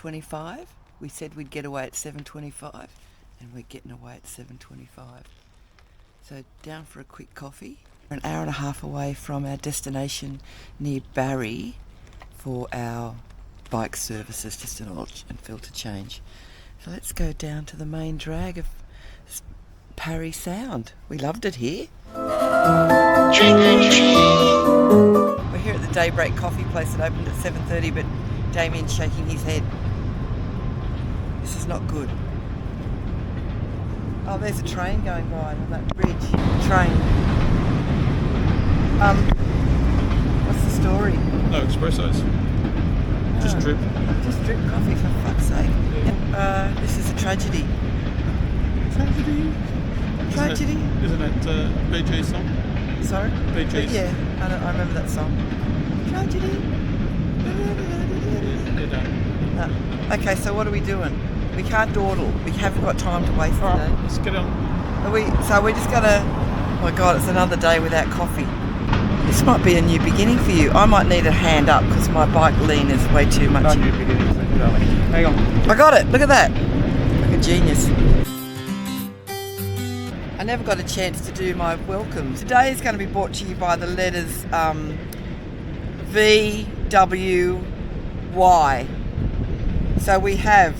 7:25. We said we'd get away at 7:25, and we're getting away at 7:25. So down for a quick coffee. We're an hour and a half away from our destination near Barry for our bike services, just an oil and filter change. So let's go down to the main drag of Parry Sound. We loved it here. We're here at the Daybreak Coffee place that opened at 7:30, but Damien's shaking his head. This is not good. Oh, there's a train going by on that bridge. Train. What's the story? No espressos. Just drip. Just drip coffee, for fuck's sake. Yeah. This is a tragedy. Tragedy? Isn't that BJ's song? Sorry? BJ's. Yeah, I remember that song. Tragedy. Yeah. Okay, so what are we doing? We can't dawdle. We haven't got time to waste today. Let's get on. So we're just gonna. Oh my God, it's another day without coffee. This might be a new beginning for you. I might need a hand up because my bike lean is way too much. No new beginnings, darling. Hang on. I got it. Look at that. Like a genius. I never got a chance to do my welcome. Today is going to be brought to you by the letters V, W, Y. So we have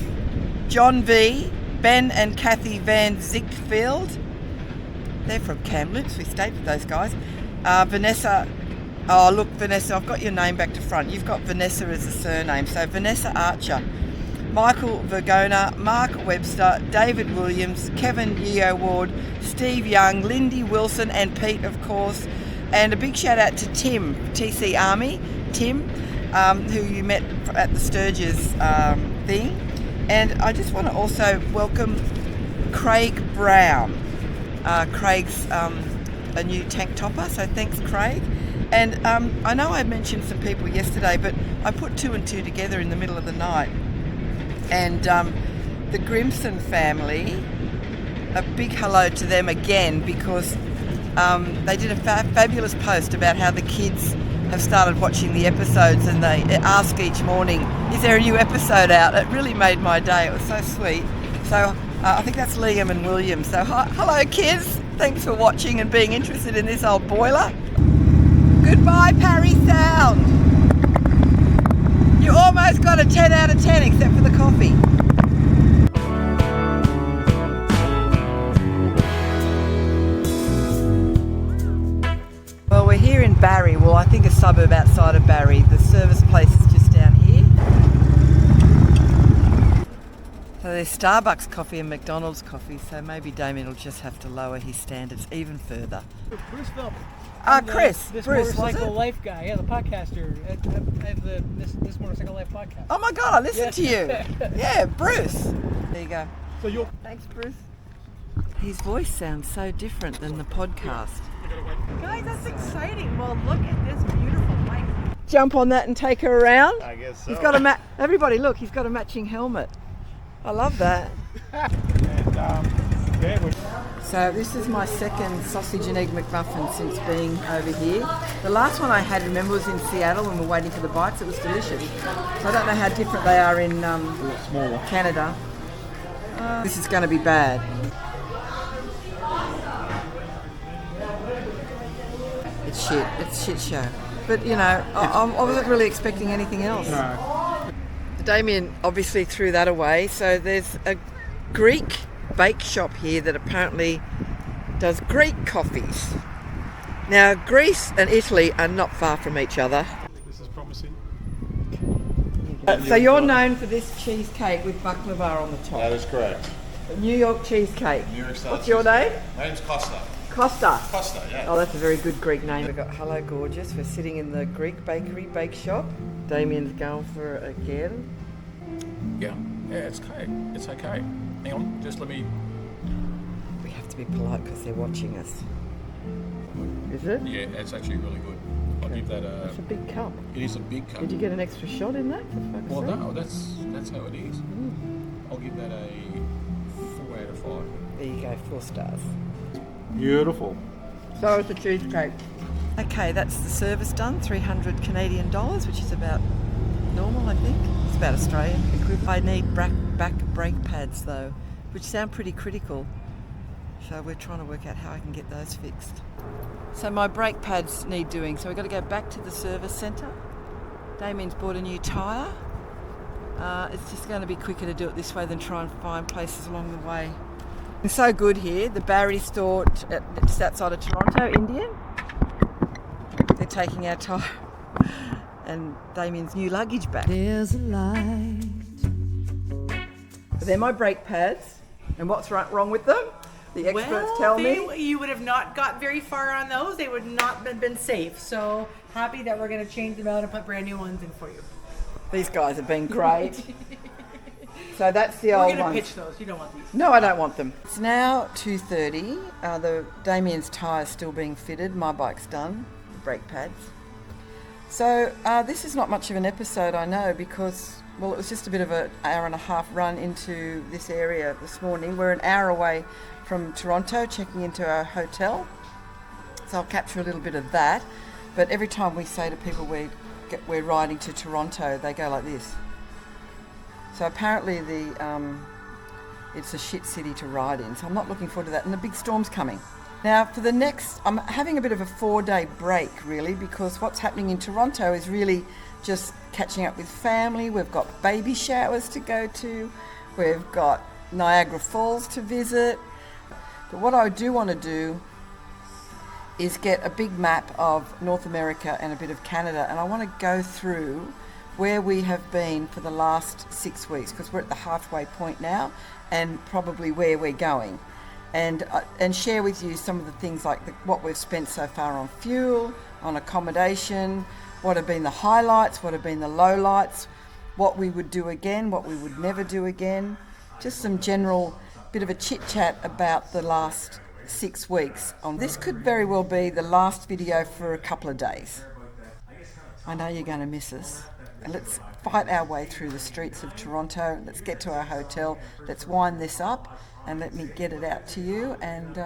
John V, Ben and Kathy Van Zickfield. They're from Kamloops. We stayed with those guys. Vanessa. Oh, look, Vanessa, I've got your name back to front. You've got Vanessa as a surname. So Vanessa Archer. Michael Vergona, Mark Webster, David Williams, Kevin Yeo Ward, Steve Young, Lindy Wilson, and Pete, of course. And a big shout out to Tim, TC Army, Tim, who you met at the Sturgis thing. And I just want to also welcome Craig Brown. Craig's a new tank topper, so thanks, Craig. And I know I mentioned some people yesterday, but I put two and two together in the middle of the night. And the Grimson family, a big hello to them again, because they did a fabulous post about how the kids have started watching the episodes, and they ask each morning, is there a new episode out? It really made my day. It was so sweet. So I think that's Liam and William. So hello kids, thanks for watching and being interested in this old boiler. Goodbye Parry Sound. You almost got a 10 out of 10 except for the coffee. Well, we're here in Barry. Well, I think a suburb outside of Barry. The service place is just down here. So there's Starbucks coffee and McDonald's coffee, so maybe Damien will just have to lower his standards even further. Bruce Phelps. Chris. This Bruce, Motorcycle Life guy, yeah, the podcaster. I have this Motorcycle Life podcast. Oh my God, I listened to you. Yeah, Bruce. There you go. So you're... Thanks, Bruce. His voice sounds so different than the podcast. Guys, that's exciting. Well, look at this beautiful bike. Jump on that and take her around. I guess so. He's got everybody, look, he's got a matching helmet. I love that. So this is my second sausage and egg McMuffin since being over here. The last one I had, remember, was in Seattle when we were waiting for the bikes. It was delicious. So I don't know how different they are in Canada. This is going to be bad. It's shit. It's a shit show. But, you know, I wasn't really expecting anything else. No. Damien obviously threw that away. So there's a Greek bake shop here that apparently does Greek coffees. Now, Greece and Italy are not far from each other. This is promising. So you're known for this cheesecake with baklava on the top. That is correct. New York cheesecake. New York style. What's your name? My name's Costa. Costa. Costa, yeah. Oh, that's a very good Greek name. We've got Hello Gorgeous. We're sitting in the Greek bakery bake shop. Damien's going for it again. Yeah, it's okay. It's okay. Hang on, just let me... We have to be polite because they're watching us. Is it? Yeah, it's actually really good. I'll give that a... It's a big cup. It is a big cup. Did you get an extra shot in that, for fuck's Well, sake? no, that's how it is. I'll give that a 4 out of 5. There you go, 4 stars. Beautiful. So it's a cheesecake. Okay, that's the service done, $300 Canadian, which is about normal, I think. It's about Australian. I need back brake pads though, which sound pretty critical. So we're trying to work out how I can get those fixed. So my brake pads need doing. So we've got to go back to the service centre. Damien's bought a new tyre. It's just going to be quicker to do it this way than try and find places along the way. It's so good here. The Barry store just outside of Toronto, Indian. They're taking our tyre and Damien's new luggage back. There's a light. They're my brake pads. And what's wrong with them? The experts tell me. You would have not got very far on those. They would not have been safe. So happy that we're going to change them out and put brand new ones in for you. These guys have been great. So that's the old We're going ones. to pitch those. You don't want these. No, I don't want them. It's now 2:30. The Damien's tyre's still being fitted. My bike's done. The brake pads. So this is not much of an episode, I know, because, well, it was just a bit of an hour and a half run into this area this morning. We're an hour away from Toronto, checking into our hotel. So I'll capture a little bit of that. But every time we say to people we're riding to Toronto, they go like this. So apparently it's a shit city to ride in. So I'm not looking forward to that. And the big storm's coming. Now for the next, I'm having a bit of a 4-day break really, because what's happening in Toronto is really just catching up with family. We've got baby showers to go to. We've got Niagara Falls to visit. But what I do want to do is get a big map of North America and a bit of Canada, and I want to go through where we have been for the last 6 weeks, because we're at the halfway point now, and probably where we're going, and share with you some of the things like what we've spent so far on fuel, on accommodation, what have been the highlights, what have been the lowlights, what we would do again, what we would never do again, just some general bit of a chit chat about the last 6 weeks. This could very well be the last video for a couple of days. I know you're going to miss us. And let's fight our way through the streets of Toronto. Let's get to our hotel. Let's wind this up and let me get it out to you. And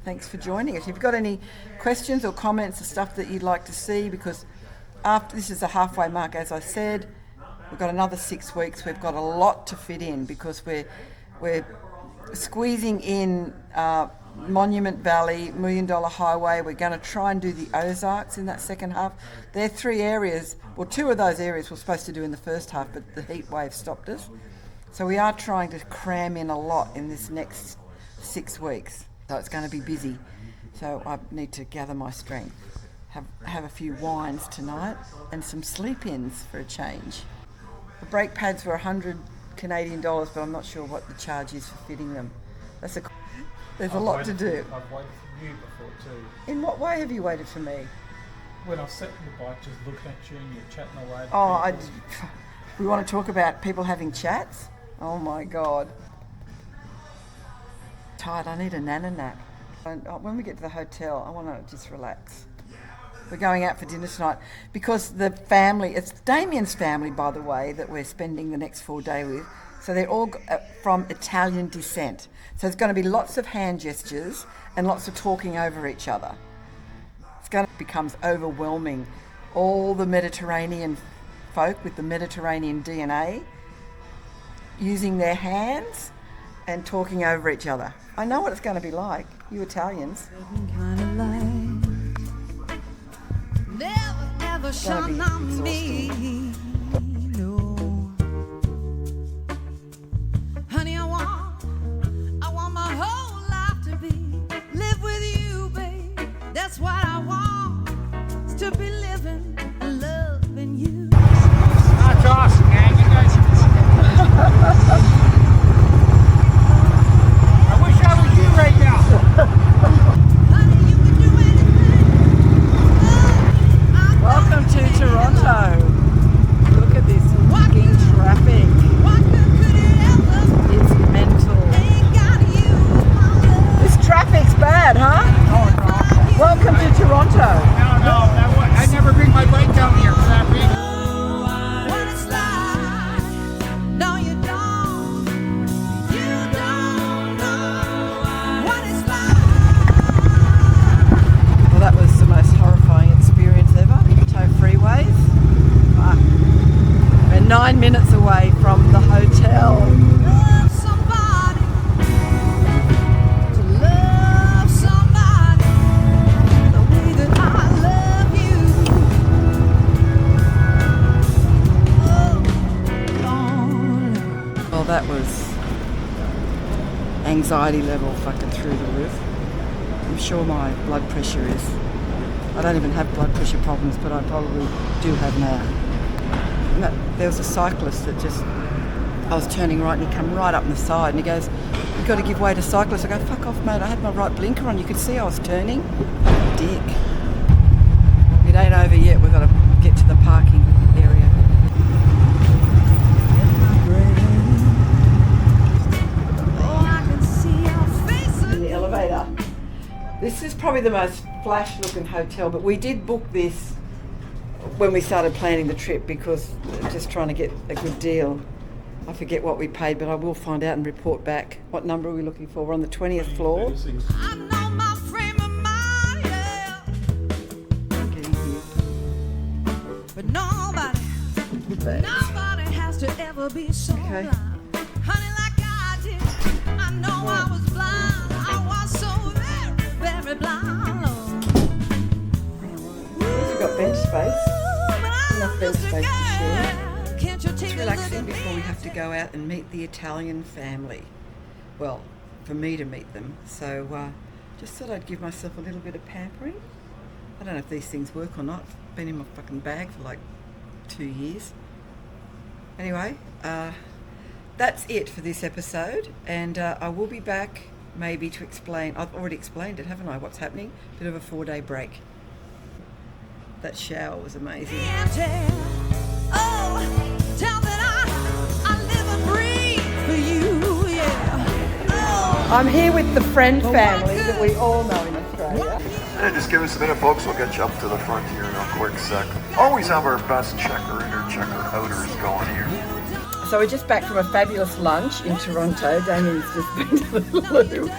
thanks for joining us. If you've got any questions or comments or stuff that you'd like to see, because after this is the halfway mark, as I said, we've got another 6 weeks. We've got a lot to fit in because we're squeezing in Monument Valley, $1 Million Highway. We're going to try and do the Ozarks in that second half. They're 3 areas, well, 2 of those areas we're supposed to do in the first half, but the heat wave stopped us. So we are trying to cram in a lot in this next 6 weeks. So it's going to be busy. So I need to gather my strength. Have a few wines tonight and some sleep-ins for a change. The brake pads were 100 Canadian dollars, but I'm not sure what the charge is for fitting them. There's a lot to do. I've waited for you before too. In what way have you waited for me? When I was sat on the bike just looking at you and you're chatting away to people. We want to talk about people having chats? Oh my God. Tired, I need a nana nap. And when we get to the hotel, I want to just relax. We're going out for dinner tonight because the family, it's Damien's family, by the way, that we're spending the next 4 days with. So they're all from Italian descent. So there's going to be lots of hand gestures and lots of talking over each other. It's going to become overwhelming. All the Mediterranean folk with the Mediterranean DNA using their hands and talking over each other. I know what it's going to be like, you Italians. Kind of light never ever shone on me. No, honey, I want my whole life to be live with you, babe. That's what I want, is to be living and loving you. That's awesome, man. You guys. I wish I was you right now. Honey, you can do anything. Welcome to Toronto. away from the hotel. Love somebody, to love somebody the way that I love you. Oh, Lord. Well, that was anxiety level fucking through the roof. I'm sure my blood pressure is. I don't even have blood pressure problems, but I probably do have now. No, there was a cyclist that just, I was turning right and he come right up on the side and he goes, "You've got to give way to cyclists." I go, "Fuck off, mate. I had my right blinker on. You could see I was turning." Dick. It ain't over yet. We've got to get to the parking area. Oh, I can see our faces. In the elevator. This is probably the most flash looking hotel, but we did book this when we started planning the trip because just trying to get a good deal. I forget what we paid, but I will find out and report back. What number are we looking for? We're on the 20th floor. I know my frame of mind, yeah. Getting here. But nobody has to ever be so Okay. blind. Honey, like I did. I know I was blind. I was so very, very blind. We've got bench space. Enough bench space to share. Can't you take It's a relaxing look at before we me? have to go out and meet the Italian family. Well, for me to meet them. So just thought I'd give myself a little bit of pampering. I don't know if these things work or not. It's been in my fucking bag for like 2 years. Anyway, that's it for this episode. And I will be back maybe to explain. I've already explained it, haven't I? What's happening? Bit of a 4-day break. That shower was amazing. Oh, tell that I live and breathe for you, yeah. Oh, I'm here with the Friend family that we all know in Australia. Yeah, just give us a minute, folks. We'll get you up to the front here in a quick sec. Always have our best checker, inner checker, outers going here. So we're just back from a fabulous lunch in Toronto. Damien's just been to the loo.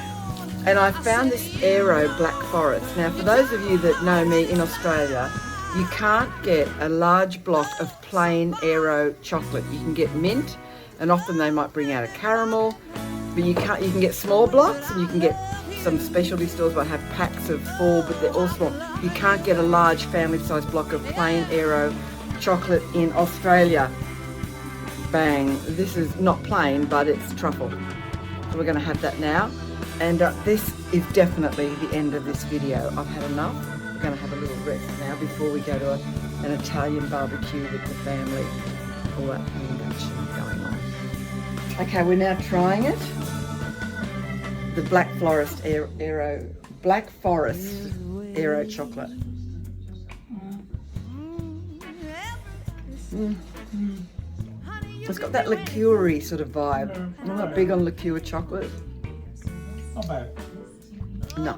And I found this Aero Black Forest. Now, for those of you that know me in Australia, you can't get a large block of plain Aero chocolate. You can get mint, and often they might bring out a caramel, but you can get small blocks, and you can get some specialty stores might have packs of 4, but they're all small. You can't get a large family-sized block of plain Aero chocolate in Australia. Bang. This is not plain, but it's truffle. So we're going to have that now. And this is definitely the end of this video. I've had enough. We're going to have a little rest now before we go to an Italian barbecue with the family. All that action going on. Okay, we're now trying it. The Black Forest Aero chocolate. It's got that liqueur-y sort of vibe. I'm not big on liqueur chocolate. Not bad. No.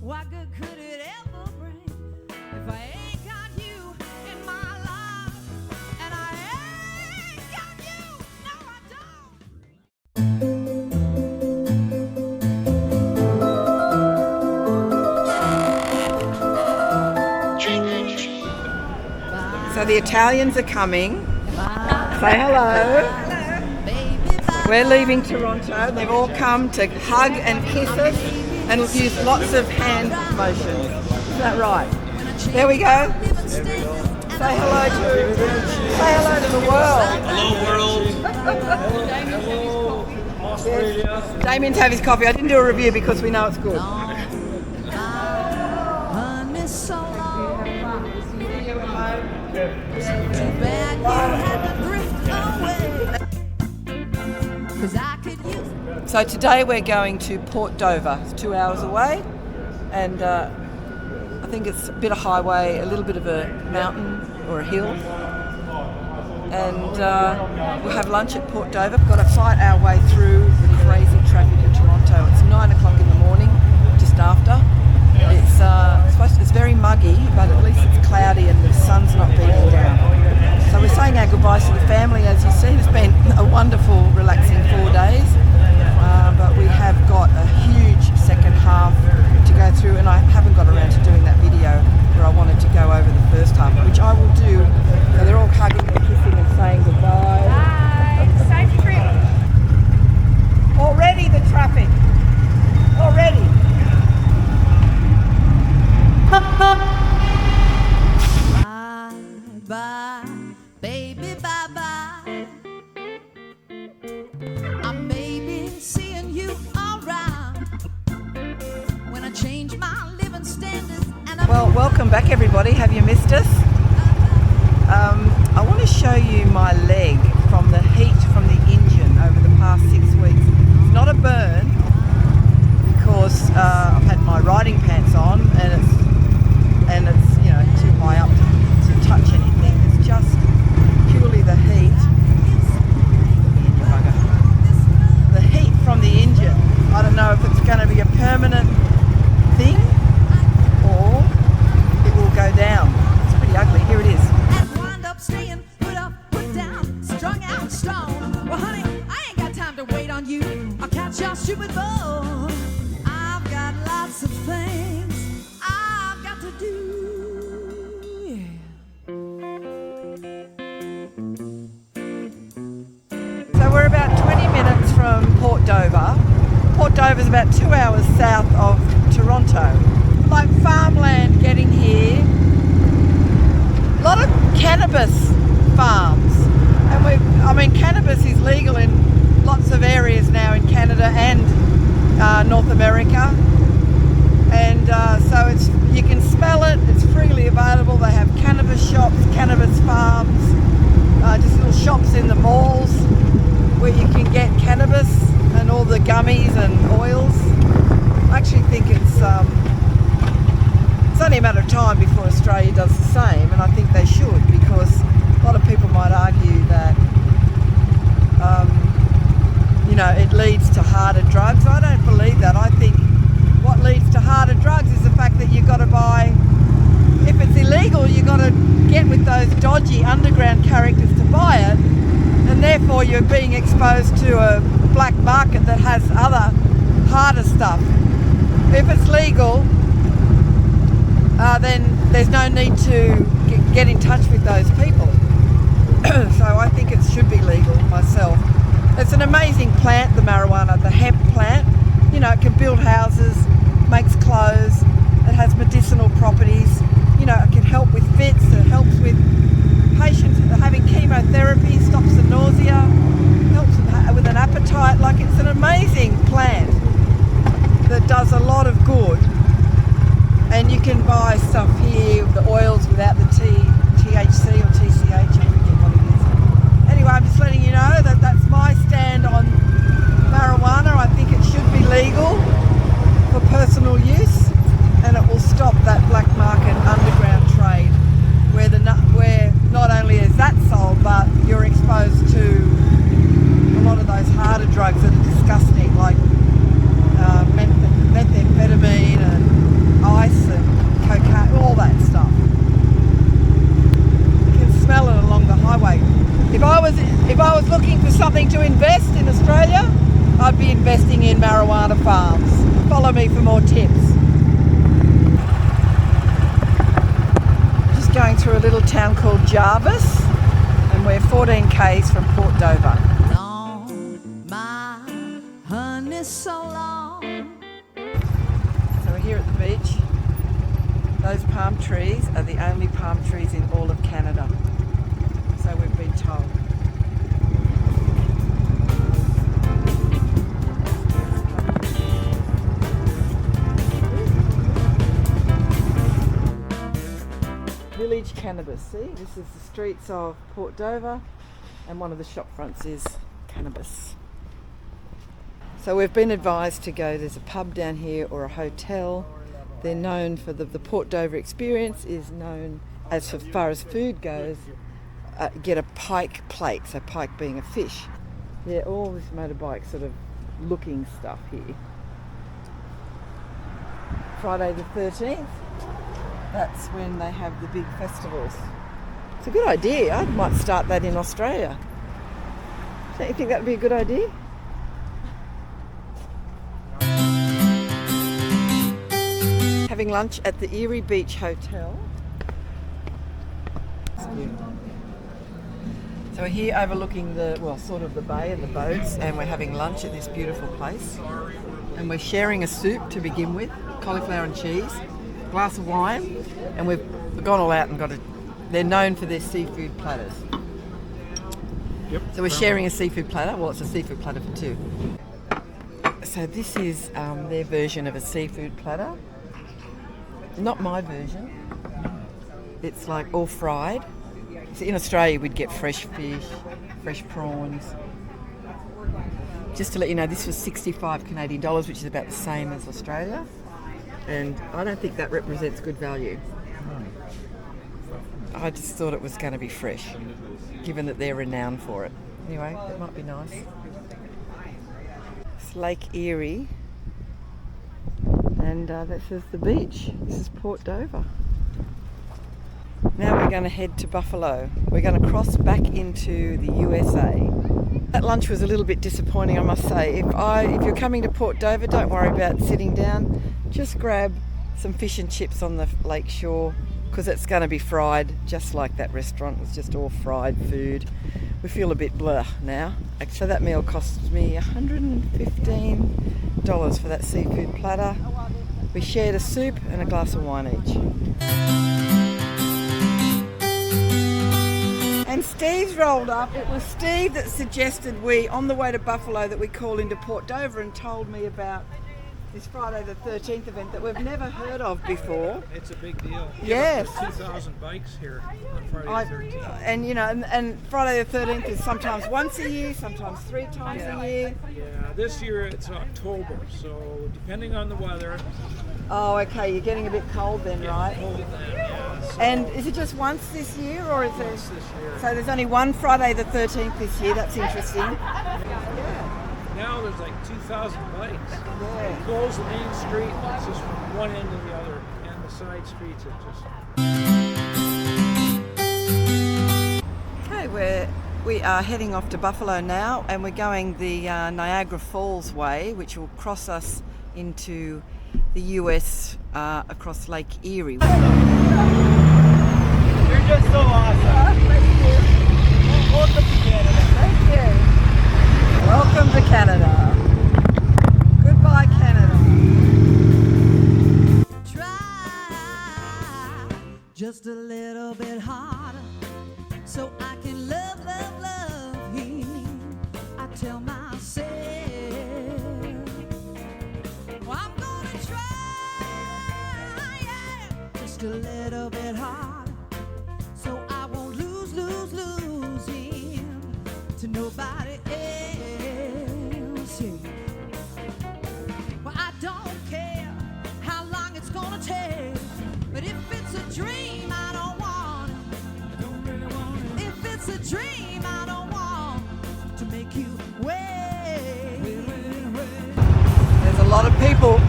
What good could it ever bring if I ain't got you in my life? And I ain't got you, no I don't. So the Italians are coming. Say hello. We're leaving Toronto. They've all come to hug and kiss us and use lots of hand motions. Is that right? There we go. Say hello to the world. Hello, world. Australia. Damien's have his coffee. I didn't do a review because we know it's good. Honey, so long. Too bad you had to drift away. 'Cause I could use So today we're going to Port Dover. It's 2 hours away, and I think it's a bit of highway, a little bit of a mountain or a hill, and we'll have lunch at Port Dover. We've got to fight our way through the crazy traffic in Toronto. It's 9 o'clock in the morning, just after. It's very muggy, but at least it's cloudy and the sun's not beating down. So we're saying our goodbyes to the family. As you see, it's been a wonderful, relaxing 4 days. But we have got a huge second half to go through, and I haven't got around to doing that video where I wanted to go over the first half, which I will do. So they're all hugging and kissing and saying goodbye. Well, welcome back everybody. Have you missed us? I want to show you my leg from the heat from the engine over the past 6 weeks. It's not a burn because I've had my riding pants on and it's you know too high up to touch anything. It's just purely the heat. The heat from the engine. I don't know if it's going to be a permanent thing or it will go down. It's pretty ugly. Here it is. And wind up staying, put up, put down, strung out, strong. Well, honey, I ain't got time to wait on you. I'll catch your stupid bug. I've got lots of things I've got to do. Yeah. So we're about 20 minutes from Port Dover. Port Dover is about 2 hours south of Toronto. Like farmland getting here. A lot of cannabis farms. And cannabis is legal in lots of areas now in Canada and North America. And so you can smell it, it's freely available. They have cannabis shops, cannabis farms, just little shops in the malls where you can get cannabis and all the gummies and oils. I actually think it's only a matter of time before Australia does the same, and I think they should, because a lot of people might argue that it leads to harder drugs. I don't believe that. I think what leads to harder drugs is the fact that you've got to buy, if it's illegal, you've got to get with those dodgy underground characters to buy it, and therefore you're being exposed to a black market that has other harder stuff. If it's legal, then there's no need to get in touch with those people. So I think it should be legal myself. It's an amazing plant, the marijuana, the hemp plant. You know, it can build houses, makes clothes, it has medicinal properties. You know, it can help with fits, it helps with patients having chemotherapy, stops the nausea, helps with an appetite. Like, it's an amazing plant that does a lot of good. And you can buy stuff here, the oils without the THC or TCH, I forget what it is. Anyway, I'm just letting you know that that's my stand on marijuana. I think it should be legal for personal use, and it will stop that black market underground trade where not only is that sold, but you're exposed to a lot of those harder drugs that are disgusting, like methamphetamine and ice and cocaine, all that stuff. You can smell it along the highway. If I was looking for something to invest in Australia, I'd be investing in marijuana farms. Follow me for more tips. Just going through a little town called Jarvis, and we're 14 k's from Port Dover. Long, my honey, so long. So we're here at the beach. Those palm trees are the only palm trees in all of Canada. So we've been told. Village Cannabis, see? This is the streets of Port Dover, and one of the shop fronts is cannabis. So we've been advised to go, there's a pub down here or a hotel. They're known for the Port Dover experience is known, as far as food goes, get a pike plate, so pike being a fish. Yeah, all this motorbike sort of looking stuff here. Friday the 13th, that's when they have the big festivals. It's a good idea. I might start that in Australia. Don't you think that would be a good idea? Having lunch at the Erie Beach Hotel. So we're here overlooking sort of the bay and the boats, and we're having lunch at this beautiful place. And we're sharing a soup to begin with, cauliflower and cheese, glass of wine, and we've gone all out and they're known for their seafood platters. Yep. So we're sharing a seafood platter. Well, it's a seafood platter for two. So this is their version of a seafood platter. Not my version. It's like all fried. So in Australia we'd get fresh fish, fresh prawns. Just to let you know, this was 65 Canadian dollars, which is about the same as Australia. And I don't think that represents good value. I just thought it was going to be fresh, given that they're renowned for it. Anyway, that might be nice. It's Lake Erie. And this is the beach. This is Port Dover. Now we're going to head to Buffalo. We're going to cross back into the USA. That lunch was a little bit disappointing, I must say. If you're coming to Port Dover, don't worry about sitting down. Just grab some fish and chips on the lake shore, because it's going to be fried, just like that restaurant. It's just all fried food. We feel a bit bleh now. So that meal cost me $115 for that seafood platter. We shared a soup and a glass of wine each. And Steve's rolled up. It was Steve that suggested we, on the way to Buffalo, that we call into Port Dover, and told me about this Friday the 13th event that we've never heard of before. It's a big deal. Yes. There's 2,000 bikes here on Friday the 13th. And you know, and Friday the 13th is sometimes once a year, sometimes 3 times a year. Yeah, this year it's October, so depending on the weather. Oh, okay, you're getting a bit cold then, right? Cold then, yeah. So And is it just once this year, or is there? once this year. So there's only one Friday the 13th this year. That's interesting. Now there's like 2,000 bikes. Yeah. They close the main street, and it's just from one end to the other, and the side streets are just. Okay, we are heading off to Buffalo now, and we're going the Niagara Falls way, which will cross us into the US across Lake Erie. You're just so awesome. Thank you. Welcome to Canada. Thank you. Welcome to Canada. Goodbye, Canada. Try just a little bit harder so I can love, love, love him. I tell myself, well, I'm gonna try, yeah, just a little bit harder so I won't lose him to nobody else. Yeah. Well, I don't care how long it's gonna take, but if it's a dream, I don't want it. I don't really want it. If it's a dream, I don't want to make you wait. There's a lot of people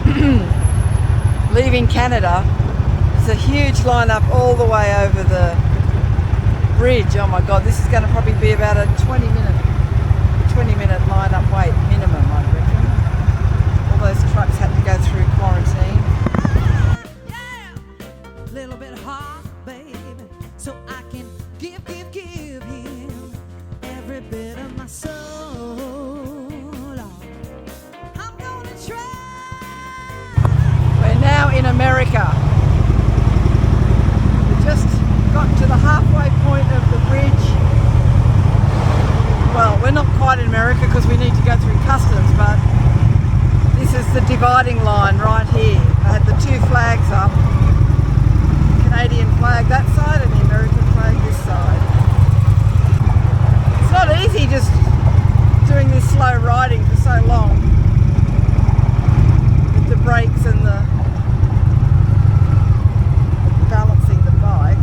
leaving Canada. There's a huge lineup all the way over the bridge. Oh my God, this is going to probably be about a 20-minute lineup wait minimum, I reckon. All those trucks had to go through quarantine. Yeah, little bit hard, baby, so I can give him every bit of my soul. I'm gonna try. We're now in America. We just got to the halfway point of the bridge. Well, we're not quite in America because we need to go through customs, but this is the dividing line right here. I had the 2 flags up. Canadian flag that side and the American flag this side. It's not easy just doing this slow riding for so long with the brakes and the balancing the bike.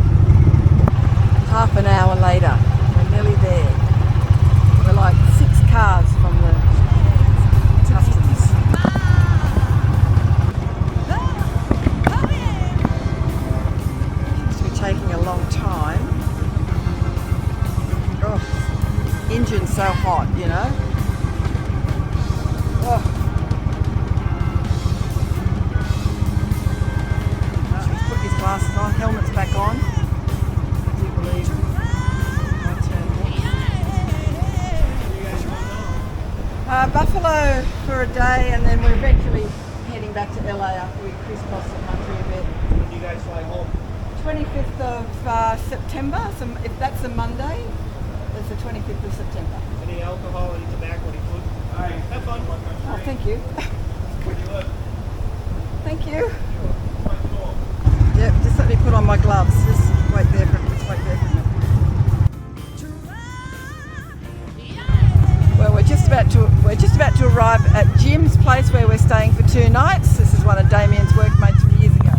Half an hour later, we're nearly there. We're like 6 cars from the customs. Seems to be taking a long time. Oh, engine's so hot, you know. Oh. He's put his glasses on, helmet's back on. I do believe my turn next. Buffalo for a day, and then we're eventually heading back to LA after we crisscross the country a bit. When do you guys fly home? 25th of September, so if that's a Monday, it's the 25th of September. Any alcohol, any tobacco, any food? All right, have fun. Oh, thank you. Where do you live? Thank you. Quite cool. my gloves. Just wait there for just wait there for a minute. Well, we're just about to arrive at Jim's place where we're staying for 2 nights. This is one of Damien's workmates from years ago.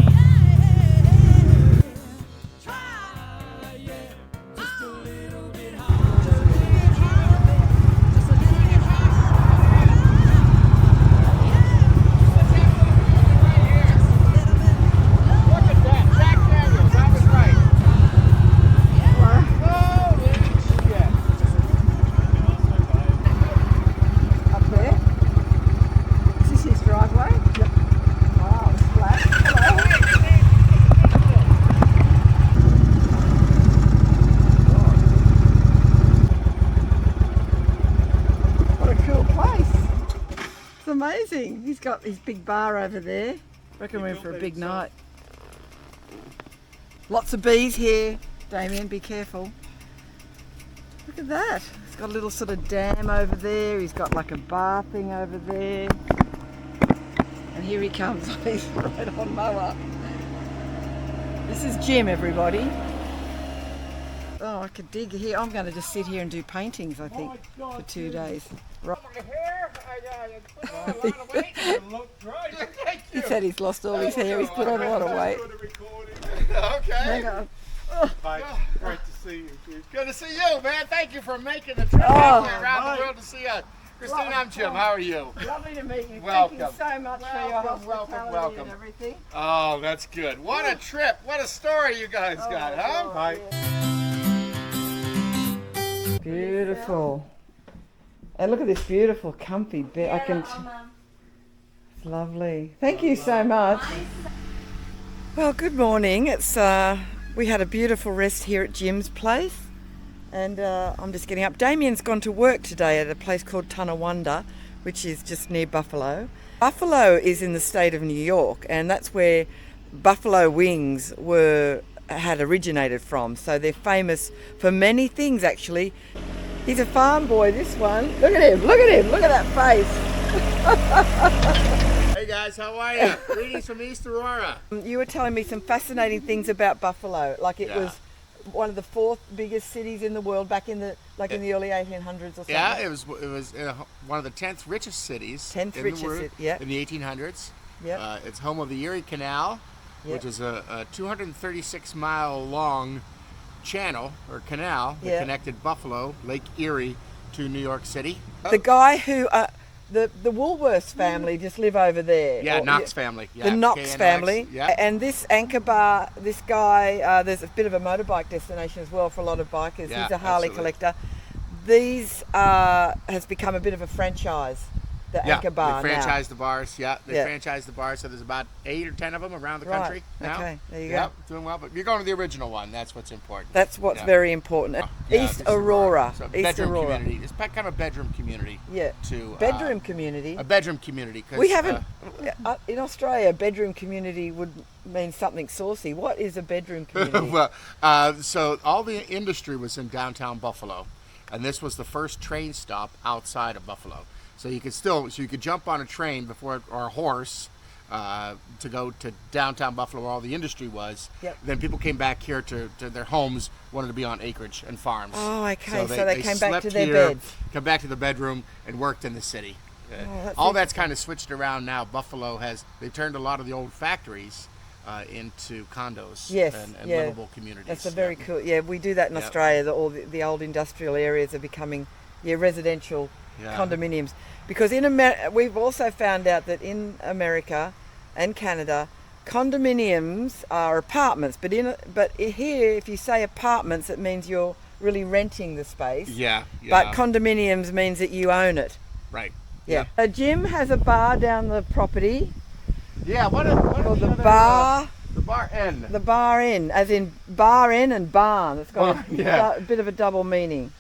Amazing. He's got his big bar over there. Reckon we're in for a big night. Lots of bees here. Damien, be careful. Look at that. He's got a little sort of dam over there. He's got like a bar thing over there. And here he comes on his right-on mower. This is Jim, everybody. Oh, I could dig here. I'm going to just sit here and do paintings, I think, for 2 days. Right. He said he's lost all his hair. He's put on a lot of weight. Okay. Hang on. Great to see you. Good to see you, man. Thank you for making the trip around the world to see us. Christine, I'm Jim. How are you? Lovely to meet you. Welcome. Thank you so much for your hospitality and everything. Oh, that's good. What a trip. What a story you guys got, huh? Bye. Beautiful. And look at this beautiful, comfy bed. It's lovely. Thank you so much. Well, good morning. It's we had a beautiful rest here at Jim's place, and I'm just getting up. Damien's gone to work today at a place called Tonawanda, which is just near Buffalo. Buffalo is in the state of New York, and that's where buffalo wings had originated from. So they're famous for many things, actually. He's a farm boy, this one. Look at him, look at him, look at that face. Hey guys, how are you? Greetings from East Aurora. You were telling me some fascinating things about Buffalo. Like it was one of the 4th biggest cities in the world back in the in the early 1800s or something. Yeah, it was one of the 10th richest cities in the world in the 1800s. Yeah. It's home of the Erie Canal, which is a 236-mile long channel or canal that connected Buffalo, Lake Erie, to New York City. The guy who the Woolworths family just live over there. Yeah, Knox family. Yeah, the Knox KNX, family. Yeah. And this anchor bar, this guy, there's a bit of a motorbike destination as well for a lot of bikers. Yeah, he's a Harley collector. These has become a bit of a franchise. The anchor bar they franchise now. The bars. Yeah, they franchise the bars. So there's about 8 or 10 of them around the country now. Okay, there you go. go. Doing well, but you're going to the original one. That's what's important. That's what's very important. East Aurora. So East bedroom Aurora. community. It's kind of a bedroom community. Yeah. Bedroom community. A bedroom community. We haven't in Australia. A bedroom community would mean something saucy. What is a bedroom community? Well, so all the industry was in downtown Buffalo, and this was the first train stop outside of Buffalo. So you could jump on a train or a horse to go to downtown Buffalo where all the industry was. Yep. Then people came back here to their homes, wanted to be on acreage and farms. Oh, okay. So they came back to slept their here, beds. Come back to the bedroom and worked in the city. That's all that's kind of switched around now. Buffalo they turned a lot of the old factories into condos and livable communities. That's a very cool. Yeah, we do that in Australia. All the old industrial areas are becoming residential condominiums. Because we've also found out that in America and Canada, condominiums are apartments. But here, if you say apartments, it means you're really renting the space. Yeah. But condominiums means that you own it. Right. Yeah. Jim has a bar down the property. Yeah. What called the bar. The Bar Inn. The Bar Inn, as in bar inn and barn. It's got a bit of a double meaning.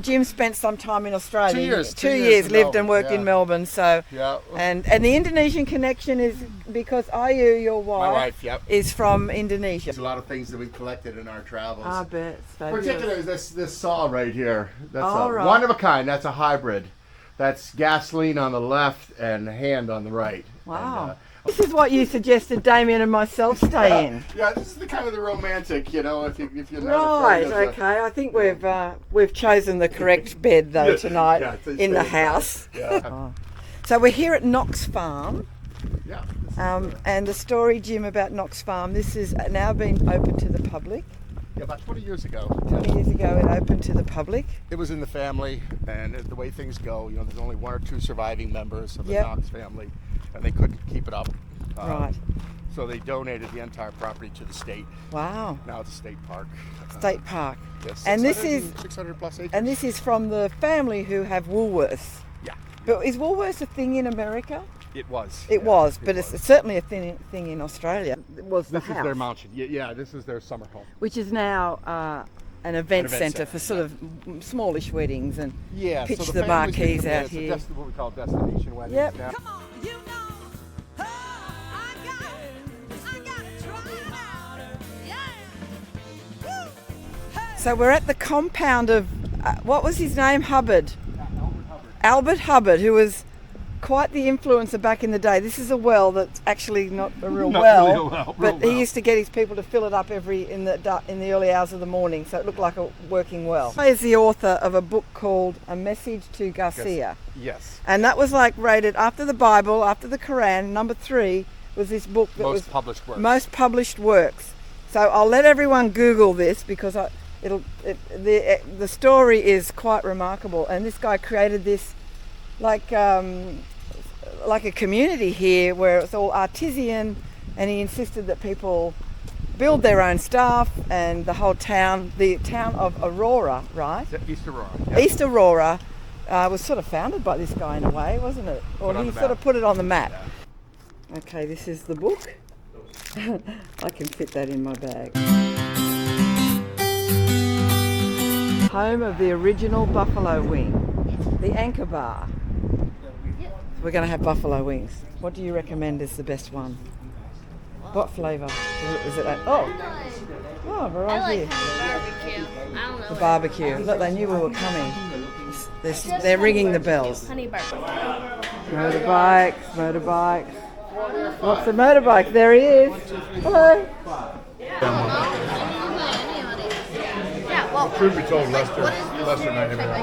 Jim spent some time in Australia. 2 years. 2 years lived and worked in Melbourne. So and the Indonesian connection is because Ayu, your wife, is from Indonesia. There's a lot of things that we've collected in our travels. I bet. Particularly this saw right here. That's right. one of a kind. That's a hybrid. That's gasoline on the left and hand on the right. Wow. This is what you suggested Damien and myself stay in. Yeah, this is the kind of the romantic, you know, if you're Right, okay. I think we've chosen the correct bed though tonight in the house. Yeah. So we're here at Knox Farm. Yeah. And the story, Jim, about Knox Farm, this has now been open to the public. Yeah, about 20 years ago. 20 years ago it opened to the public. It was in the family, and the way things go, you know, there's only 1 or 2 surviving members of the Knox family, and they couldn't keep it up. Right. So they donated the entire property to the state. Wow. Now it's a state park. State park. Yes, And this is 600 plus acres. And this is from the family who have Woolworths. Yeah. But is Woolworths a thing in America? It was. It was, but it's certainly a thing in Australia. It was the This is house, their mansion. Yeah, this is their summer home. which is now an event centre for sort of smallish weddings and pitch so the families marquees can come in. out It's here. what we call destination weddings. Yep. Now. Come on, you know. Oh, I got to try it out. Yeah. Woo. Hey. So we're at the compound of, what was his name? Hubbard. Albert Hubbard, who was quite the influencer back in the day. This is a well that's actually not a real well, but he used to get his people to fill it up in the early hours of the morning, so it looked like a working well. He is the author of a book called A Message to Garcia. Yes. And that was like rated after the Bible, after the Quran. Number 3 was this book that was published works. most published works. So I'll let everyone Google this because the story is quite remarkable. And this guy created this like a community here where it's all artisan, and he insisted that people build their own stuff, and the town of Aurora, right? East Aurora. East Aurora was sort of founded by this guy in a way, wasn't it? Or he sort of put it on the map. Yeah. Okay, this is the book. I can fit that in my bag. Home of the original buffalo wing, the Anchor Bar. We're going to have buffalo wings. What do you recommend is the best one? What flavour? Is it? Oh, we're right I like here. barbecue. I don't know. The barbecue. Look, they knew we were coming. They're ringing the bells. Honey barbecue. Motorbikes. What's a motorbike? There he is. Hello. Yeah, well, Truth be told, Lester and I never had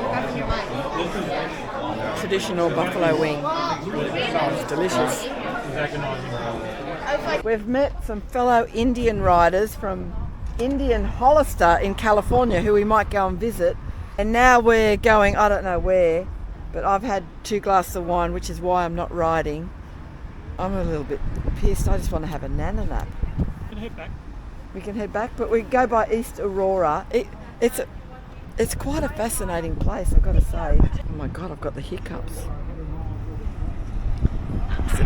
Traditional buffalo wing. It's delicious. We've met some fellow Indian riders from Indian Hollister in California who we might go and visit. And now we're going, I don't know where, but I've had 2 glasses of wine, which is why I'm not riding. I'm a little bit pissed. I just want to have a nana nap. You can head back. We can head back, but we go by East Aurora. It's quite a fascinating place, I've got to say. Oh my God, I've got the hiccups.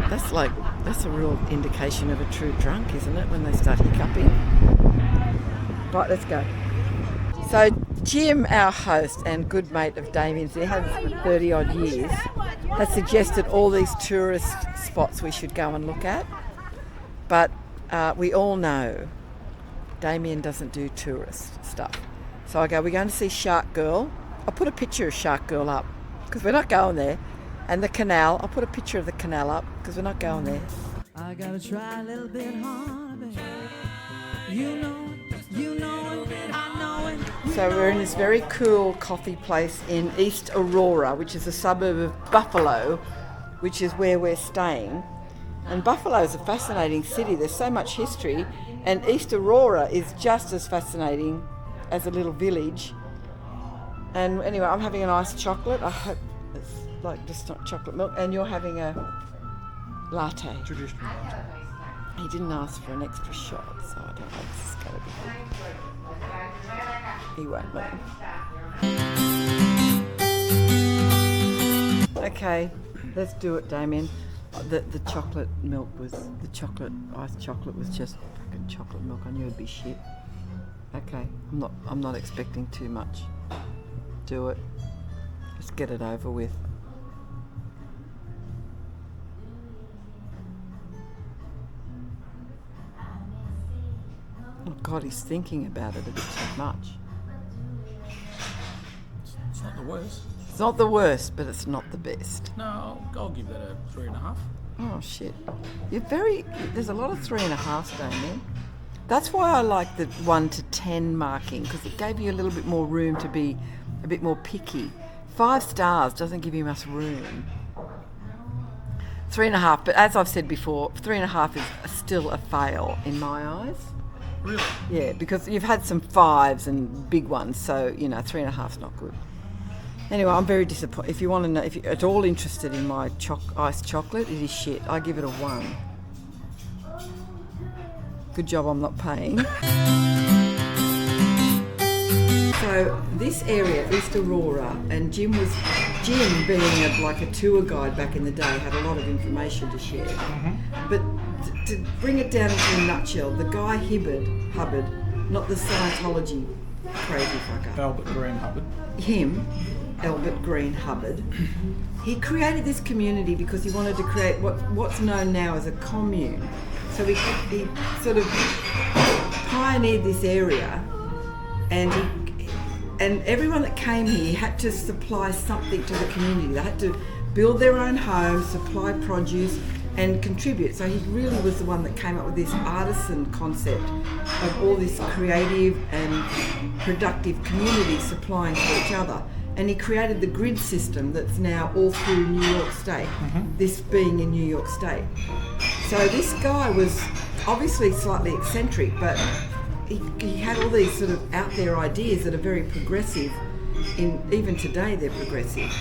That's a real indication of a true drunk, isn't it, when they start hiccuping? Right, let's go. So Jim, our host and good mate of Damien's, he has 30 odd years, has suggested all these tourist spots we should go and look at. But we all know Damien doesn't do tourist stuff. So I go, we're going to see Shark Girl. I'll put a picture of Shark Girl up because we're not going there. And the canal, I'll put a picture of the canal up because we're not going there. I gotta try a little bit harder, baby. You know it, I know it. So we're in this very cool coffee place in East Aurora, which is a suburb of Buffalo, which is where we're staying. And Buffalo is a fascinating city. There's so much history. And East Aurora is just as fascinating as a little village. And anyway, I'm having an iced chocolate. I hope it's like just not chocolate milk. And you're having a latte. traditional. He didn't ask for an extra shot, so I don't know if this is going to be good. He won't let him. Okay, let's do it, Damien. The chocolate milk was, the iced chocolate was just fucking chocolate milk. I knew it'd be shit. Okay, I'm not expecting too much. Do it. Just get it over with. Oh God, he's thinking about it a bit too much. It's not the worst. It's not the worst, but it's not the best. No, I'll give that a 3.5. Oh shit! There's a lot of 3.5, Damien. That's why I like the 1 to 10 marking, because it gave you a little bit more room to be a bit more picky. 5 stars doesn't give you much room. 3.5, but as I've said before, 3.5 is still a fail in my eyes. Really? Yeah, because you've had some 5s and big ones, so 3.5's not good. Anyway, I'm very disappointed. If you want to know, if you're at all interested in my iced chocolate, it is shit. I give it a 1. Good job I'm not paying. So this area, East Aurora, and Jim being like a tour guide back in the day, had a lot of information to share. But to bring it down into a nutshell, the guy Hubbard, not the Scientology crazy fucker. Albert Green Hubbard. Him, Albert Green Hubbard, he created this community because he wanted to create what's known now as a commune. So he sort of pioneered this area, and everyone that came here had to supply something to the community. They had to build their own homes, supply produce, and contribute. So he really was the one that came up with this artisan concept of all this creative and productive community supplying to each other. And he created the grid system that's now all through New York State, this being in New York State. So this guy was obviously slightly eccentric, but he had all these sort of out there ideas that are very progressive. Even today they're progressive.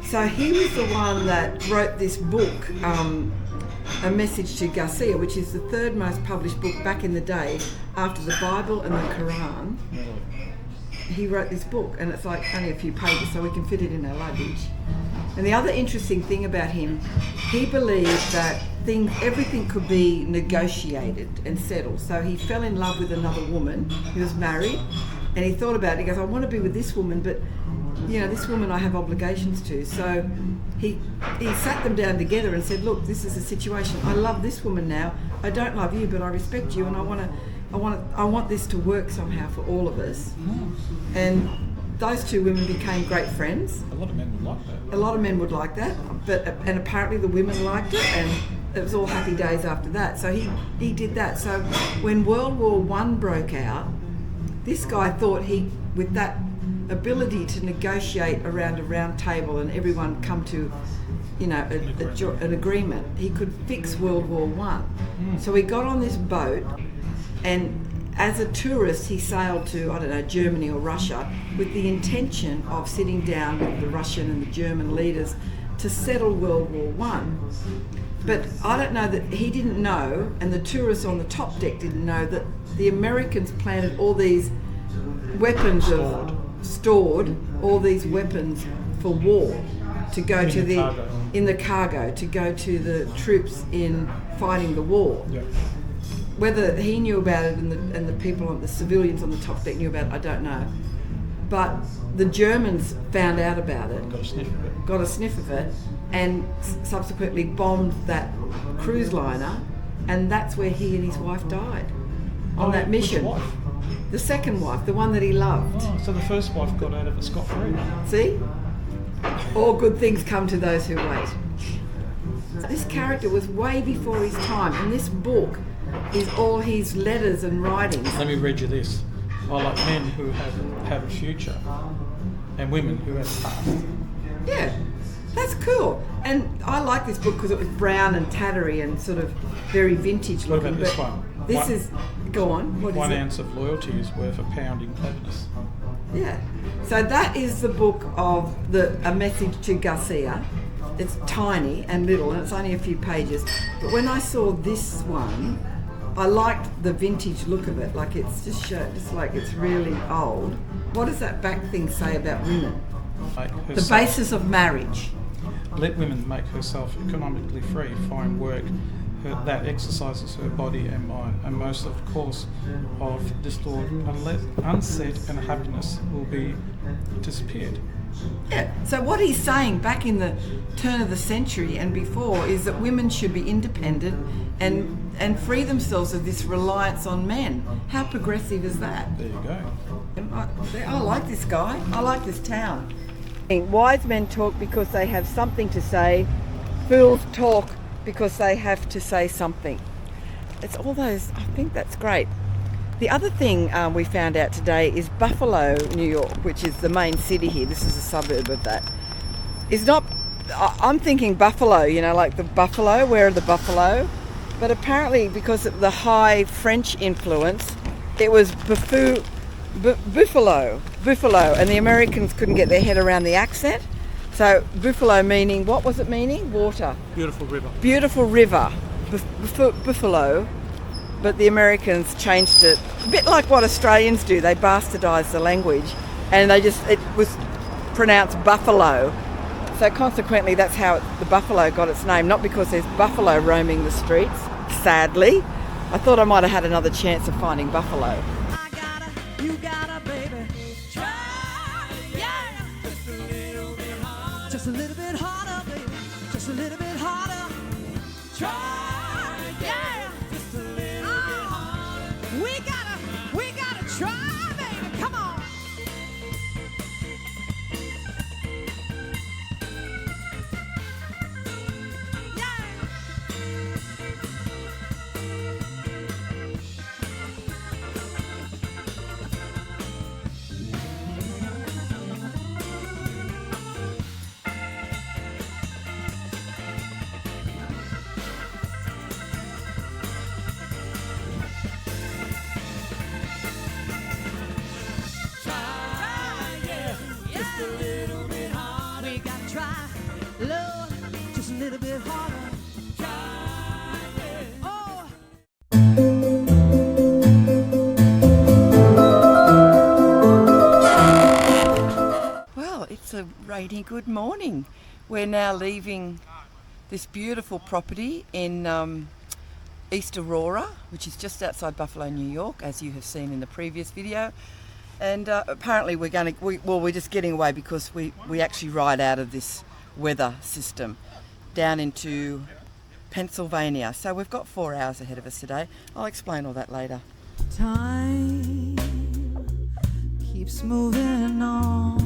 So he was the one that wrote this book, A Message to Garcia, which is the 3rd most published book back in the day after the Bible and the Quran. He wrote this book, and it's like only a few pages, so we can fit it in our luggage. And the other interesting thing about him, he believed that everything could be negotiated and settled. So he fell in love with another woman. He was married, and he thought about it. He goes, I want to be with this woman, but this woman I have obligations to. So he sat them down together and said, look, this is a situation. I love this woman now. I don't love you, but I respect you, and I want this to work somehow for all of us. And those 2 women became great friends. A lot of men would like that. A lot of men would like that, and apparently the women liked it, and it was all happy days after that. So he did that. So when World War I broke out, this guy thought with that ability to negotiate around a round table and everyone come to an agreement, he could fix World War I. So he got on this boat, and as a tourist he sailed to, I don't know, Germany or Russia, with the intention of sitting down with the Russian and the German leaders to settle World War I. But I don't know that he didn't know, and the tourists on the top deck didn't know, that the Americans planted all these weapons stored all these weapons for war to go in the cargo to go to the troops in fighting the war. Yeah. Whether he knew about it and the people the civilians on the top deck knew about it, I don't know. But the Germans found out about it, got a sniff of it, and subsequently bombed that cruise liner, and that's where he and his wife died on that mission. Which wife? The second wife, the one that he loved. Oh, so the first wife got out of it scot-free. See? All good things come to those who wait. This character was way before his time, and this book is all his letters and writings. Let me read you this. I like men who have a future, and women who have a past. Yeah, that's cool. And I like this book because it was brown and tattery and sort of very vintage looking. What about this one? This is, go on, what is it? 1 ounce of loyalty is worth a pound in cleverness. Yeah. So that is the book of A Message to Garcia. It's tiny and little, and it's only a few pages. But when I saw this one, I liked the vintage look of it. Like it's just like it's really old. What does that back thing say about women? The basis of marriage. Let women make herself economically free, find work that exercises her body and mind, and most of course of distorted, unset and happiness will be disappeared. Yeah, so what he's saying back in the turn of the century and before is that women should be independent and free themselves of this reliance on men. How progressive is that? There you go. I like this guy. I like this town. Wise men talk because they have something to say. Fools talk because they have to say something. It's all those, I think that's great. The other thing we found out today is Buffalo, New York, which is the main city here. This is a suburb of that. Is not, I'm thinking Buffalo, you know, like the buffalo, where are the buffalo? But apparently because of the high French influence, it was Buffalo, and the Americans couldn't get their head around the accent. So Buffalo meaning, what was it meaning? Water. Beautiful river. Beautiful river, Buffalo. But the Americans changed it, a bit like what Australians do. They bastardised the language, and it was pronounced buffalo. So consequently, that's how the buffalo got its name, not because there's buffalo roaming the streets, sadly. I thought I might have had another chance of finding buffalo. I gotta, you gotta, baby. Try, yeah. Just a little bit harder, baby. Just a little bit harder. Try, yeah. Just a little bit harder. We gotta try, baby. Come on. Well, it's a rainy good morning. We're now leaving this beautiful property in East Aurora, which is just outside Buffalo, New York, as you have seen in the previous video. And apparently we're just getting away because we actually ride out of this weather system down into Pennsylvania. So we've got 4 hours ahead of us today. I'll explain all that later. Time keeps moving on.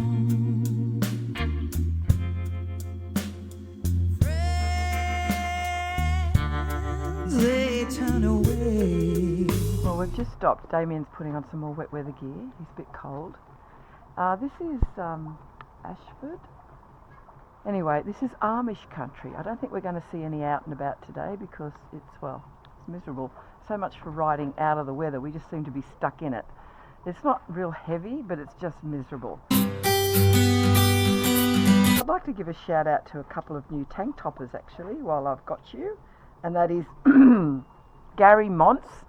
Friends, they turn away. Well, we've just stopped. Damien's putting on some more wet weather gear. He's a bit cold. This is Ashford. Anyway, this is Amish country. I don't think we're going to see any out and about today because it's miserable. So much for riding out of the weather. We just seem to be stuck in it. It's not real heavy, but it's just miserable. I'd like to give a shout out to a couple of new tank toppers actually while I've got you. And that is Gary Montz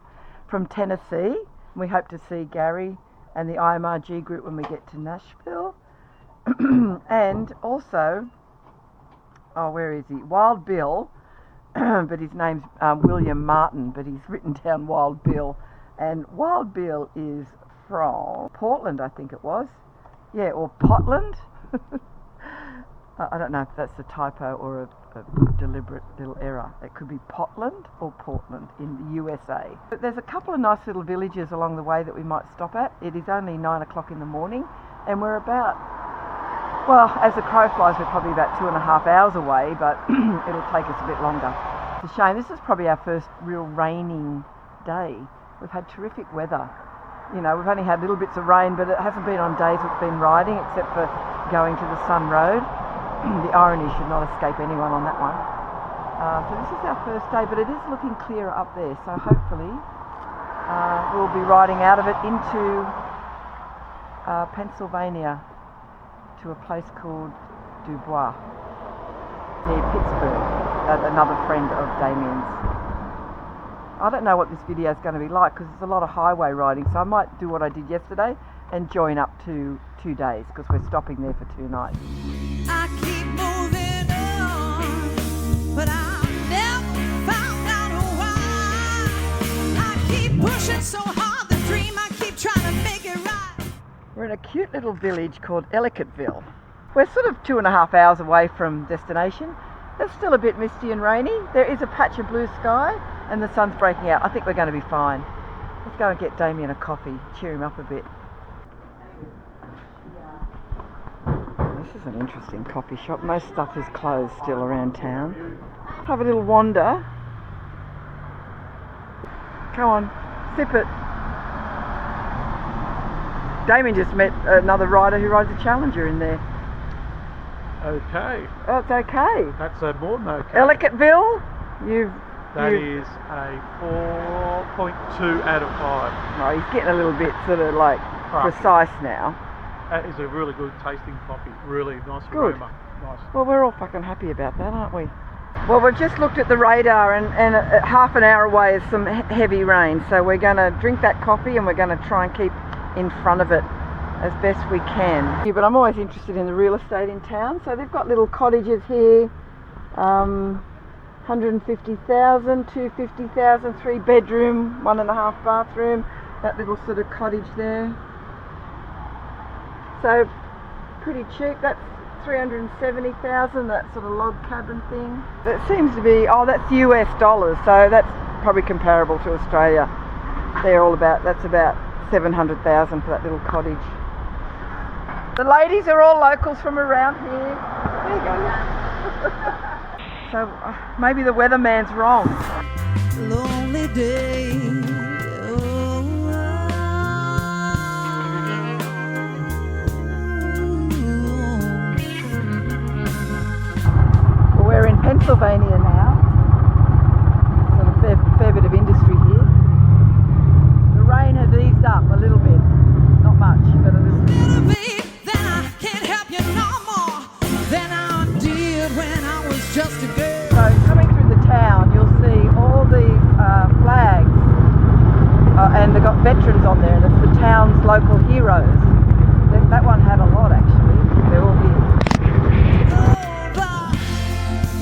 from Tennessee. We hope to see Gary and the IMRG group when we get to Nashville. And also, where is he? Wild Bill, but his name's William Martin, but he's written down Wild Bill. And Wild Bill is from Portland, I think it was. Yeah, or Potland. I don't know if that's a typo or a deliberate little error. It could be Potland or Portland in the USA. But there's a couple of nice little villages along the way that we might stop at. It is only 9 o'clock in the morning, and we're about, well, as the crow flies, we're probably about 2.5 hours away, but it'll take us a bit longer. It's a shame. This is probably our first real raining day. We've had terrific weather. You know, we've only had little bits of rain, but it hasn't been on days we've been riding, except for going to the Sun Road. The irony should not escape anyone on that one. So this is our first day, but it is looking clearer up there, so hopefully we'll be riding out of it into Pennsylvania to a place called Dubois near Pittsburgh, another friend of Damien's. I don't know what this video is going to be like because it's a lot of highway riding, so I might do what I did yesterday and join up to 2 days because we're stopping there for 2 nights. I keep moving on, but I never found out why. I keep pushing so hard, the dream I keep trying to make it right. We're in a cute little village called Ellicottville. We're sort of 2.5 hours away from destination. It's still a bit misty and rainy. There is a patch of blue sky and the sun's breaking out. I think we're going to be fine. Let's go and get Damien a coffee, cheer him up a bit. This This is an interesting coffee shop. Most stuff is closed still around town. Have a little wander. Come on, sip it. Damien just met another rider who rides a Challenger in there. Okay. Oh, it's okay. That's more than okay. Ellicottville, That is a 4.2 out of 5. Oh, he's getting a little bit sort of like precise now. That is a really good tasting coffee. Really nice Good. aroma. Nice. Well, we're all fucking happy about that, aren't we? Well, we've just looked at the radar and half an hour away is some heavy rain. So we're going to drink that coffee and we're going to try and keep in front of it as best we can. Yeah, but I'm always interested in the real estate in town. So they've got little cottages here. 150,000, 250,000, 3 bedroom, 1.5 bathroom. That little sort of cottage there. So pretty cheap. That's 370,000, that sort of log cabin thing. That seems to be, oh, that's US dollars, so that's probably comparable to Australia. They're all about, that's about 700,000 for that little cottage. The ladies are all locals from around here. There you go. So maybe the weatherman's wrong. Lonely day. We're in Pennsylvania now. So a fair bit of industry here. The rain has eased up a little bit. Not much, but a little bit. Then I can't help you no more than I did when I was just a girl. So coming through the town, you'll see all these flags, and they've got veterans on there, and it's the town's local heroes. That one had a lot actually. They're all here.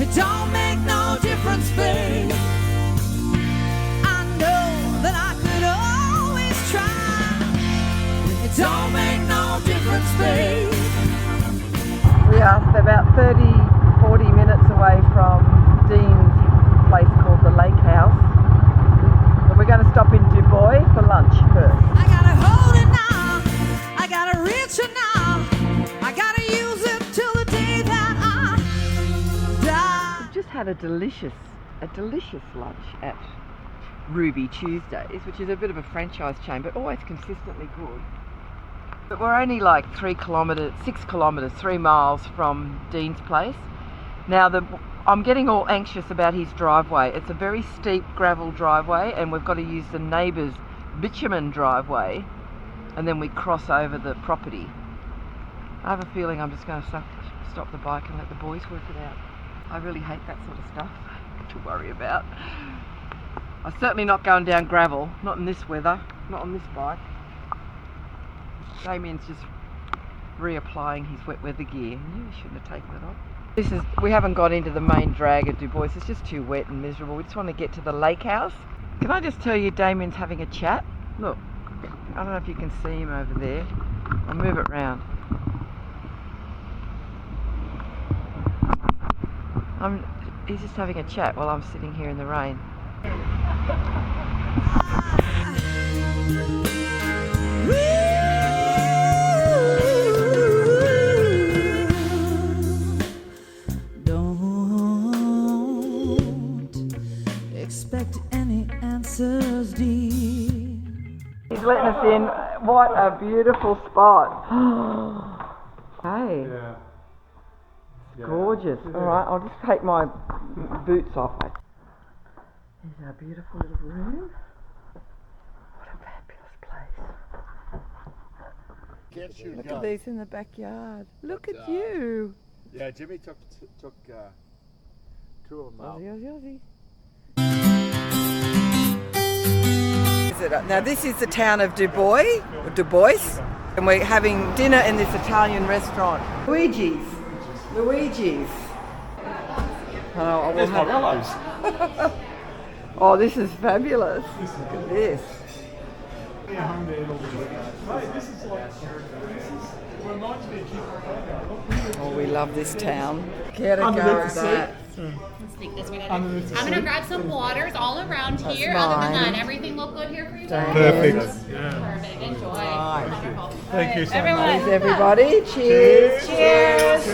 It don't make no difference, babe. I know that I could always try. It don't make no difference, babe. We are about 40 minutes away from Dean's place called the Lake House. But we're going to stop in Du Bois for lunch first. I gotta hold it now. I gotta reach it now. I gotta use it till the day that I die. We've just had a delicious lunch at Ruby Tuesdays, which is a bit of a franchise chain, but always consistently good. But we're only like 6 kilometres, 3 miles from Dean's place. Now I'm getting all anxious about his driveway. It's a very steep gravel driveway, and we've got to use the neighbour's bitumen driveway, and then we cross over the property. I have a feeling I'm just going to stop the bike and let the boys work it out. I really hate that sort of stuff to worry about. I'm certainly not going down gravel, not in this weather, not on this bike. Damien's just reapplying his wet weather gear. I knew he shouldn't have taken it off. We haven't got into the main drag at Du Bois. It's just too wet and miserable. We just want to get to the lake house. Can I just tell you, Damien's having a chat? Look, I don't know if you can see him over there. I'll move it round. He's just having a chat while I'm sitting here in the rain. Expect any answers, dear. He's letting us in. What a beautiful spot. Hey. Yeah. Gorgeous. All right, I'll just take my boots off. Here's our beautiful little room. What a fabulous place. Look at these in the backyard. Look at you. Yeah, Jimmy took 2 of them out. Aussie. Now this is the town of Du Bois, and we're having dinner in this Italian restaurant. Luigi's. Oh, There's Morello's. Oh, this is fabulous. Look at this. Oh, we love this town. Get a go at that. Let's take this right I'm going to grab some waters all around here. That's Other than mine. that, everything look good here for you? Perfect. Perfect. Enjoy. Right. Wonderful. Thank you so Thanks, everybody. Cheers. Cheers.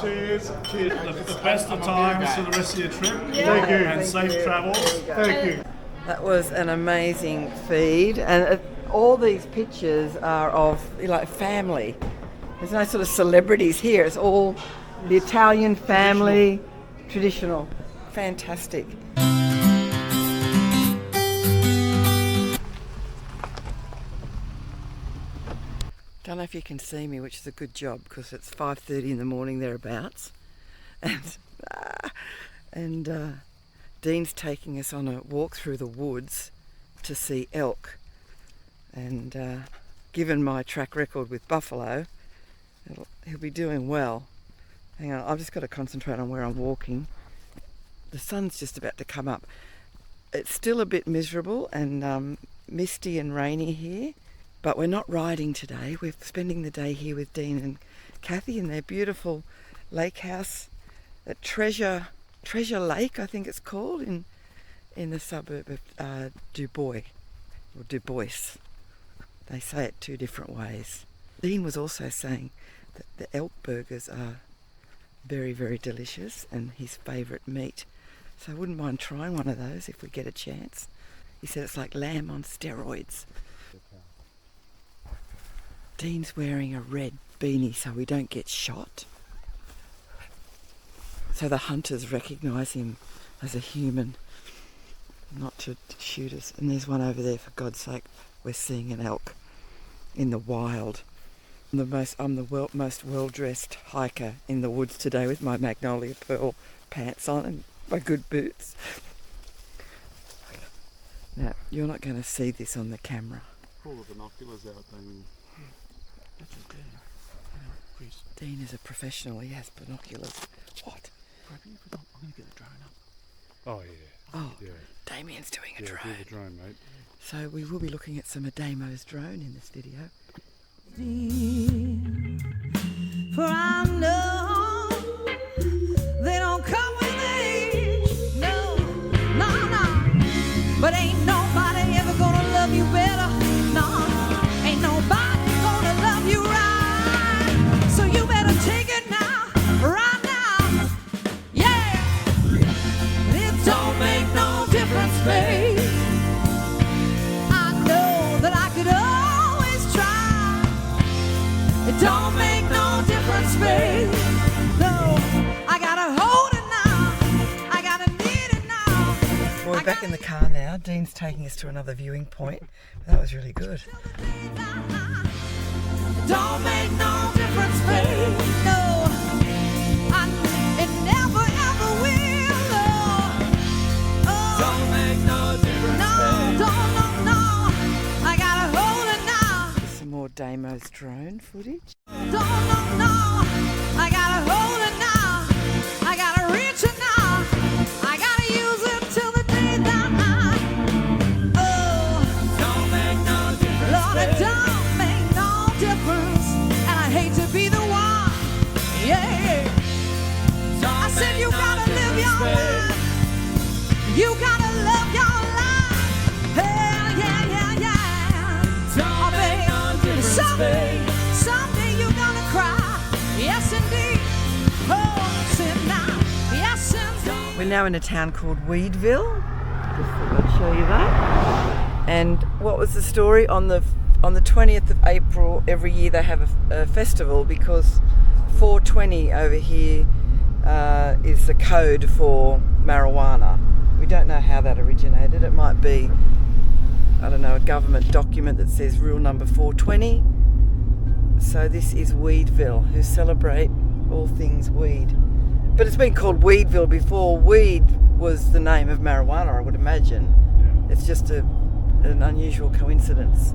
Cheers. The best of times for the rest of your trip. Thank you. And safe travels. Thank you. That was an amazing feed, and all these pictures are of like family. There's no sort of celebrities here. It's all the Italian family, traditional. Fantastic. Don't know if you can see me, which is a good job because it's 5:30 in the morning thereabouts, and Dean's taking us on a walk through the woods to see elk. And given my track record with buffalo, he'll be doing well. Hang on, I've just got to concentrate on where I'm walking. The sun's just about to come up. It's still a bit miserable and misty and rainy here. But we're not riding today. We're spending the day here with Dean and Kathy in their beautiful lake house at Treasure Lake, I think it's called, in the suburb of Du Bois. They say it two different ways. Dean was also saying that the elk burgers are very, very delicious and his favourite meat. So I wouldn't mind trying one of those if we get a chance. He said it's like lamb on steroids. Dean's wearing a red beanie so we don't get shot. So the hunters recognise him as a human, not to shoot us. And there's one over there, for God's sake. We're seeing an elk in the wild. I'm the most well-dressed hiker in the woods today with my magnolia pearl pants on and my good boots. Now, you're not going to see this on the camera. Pull the binoculars out, Damien. Dean is a professional, he has binoculars. What? I'm going to get the drone up. Oh, yeah. Oh, Yeah. Damien's doing a drone. Do the drone, mate. So we will be looking at some of Damo's drone in this video. For I know they don't come with age. No. But ain't nobody ever gonna love you better. No. Ain't nobody gonna love you right. So you better take it now, right now. Yeah. It don't make no difference, babe. I know that I could always try. It don't make no difference, babe. No, I gotta hold it now. I gotta need it now. Well, we're back in the car now. Dean's taking us to another viewing point. That was really good. Don't make no difference, babe. No, it never ever will. No. Don't make no difference, babe. No. I gotta hold it now. Some more Damo's drone footage. No. I gotta hold it now. I gotta reach it now. I gotta use it till the day that don't make no difference, Lord, it don't make no difference. And I hate to be the one. Yeah. I said you gotta live your life. You gotta love your life. Hell yeah. Don't make no difference, someday you're gonna cry. Yes, indeed. Oh, sit now. Yes, indeed. We're now in a town called Weedville. Just thought I'd show you that. And what was the story? On the 20th of April every year they have a festival, because 420 over here is the code for marijuana. We don't know how that originated. It might be, I don't know, a government document that says rule number 420. So this is Weedville, who celebrate all things weed. But it's been called Weedville before. Weed was the name of marijuana, I would imagine. Yeah. It's just an unusual coincidence.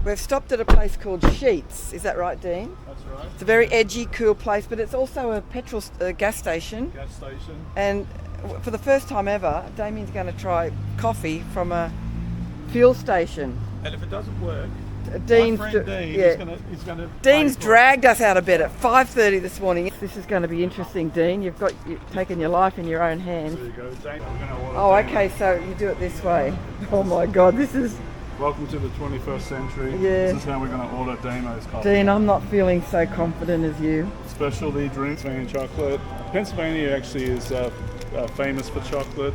We've stopped at a place called Sheets. Is that right, Dean? That's right. It's a very edgy, cool place, but it's also a gas station. Gas station. And for the first time ever, Damien's going to try coffee from a fuel station. And if it doesn't work, Dean's my friend Dean is going to. Dean's dragged us out of bed at 5:30 this morning. This is going to be interesting, Dean. You've taken your life in your own hands. There you go, Dean. Oh, okay, so you do it this way. Oh my God, this is Welcome to the 21st century. Yeah. This is how we're going to order Damo's coffee. Dean, I'm not feeling so confident as you. Specialty drinks and chocolate. Pennsylvania actually is famous for chocolate.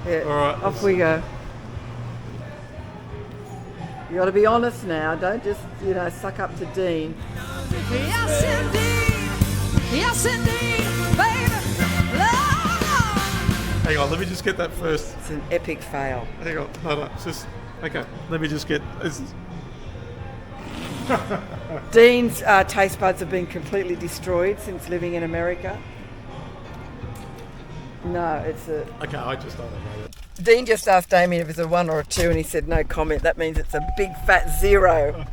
Yeah, All right, off we go. You got to be honest now. Don't just, suck up to Dean. Yes, indeed. Yes, indeed, baby. Love. Hang on, let me just get that first. It's an epic fail. Hang on, no, it's just, okay, let me just get, Dean's taste buds have been completely destroyed since living in America. No, it's a... okay, I just don't know it. Dean just asked Damien if it's a 1 or a 2 and he said no comment. That means it's a big fat 0.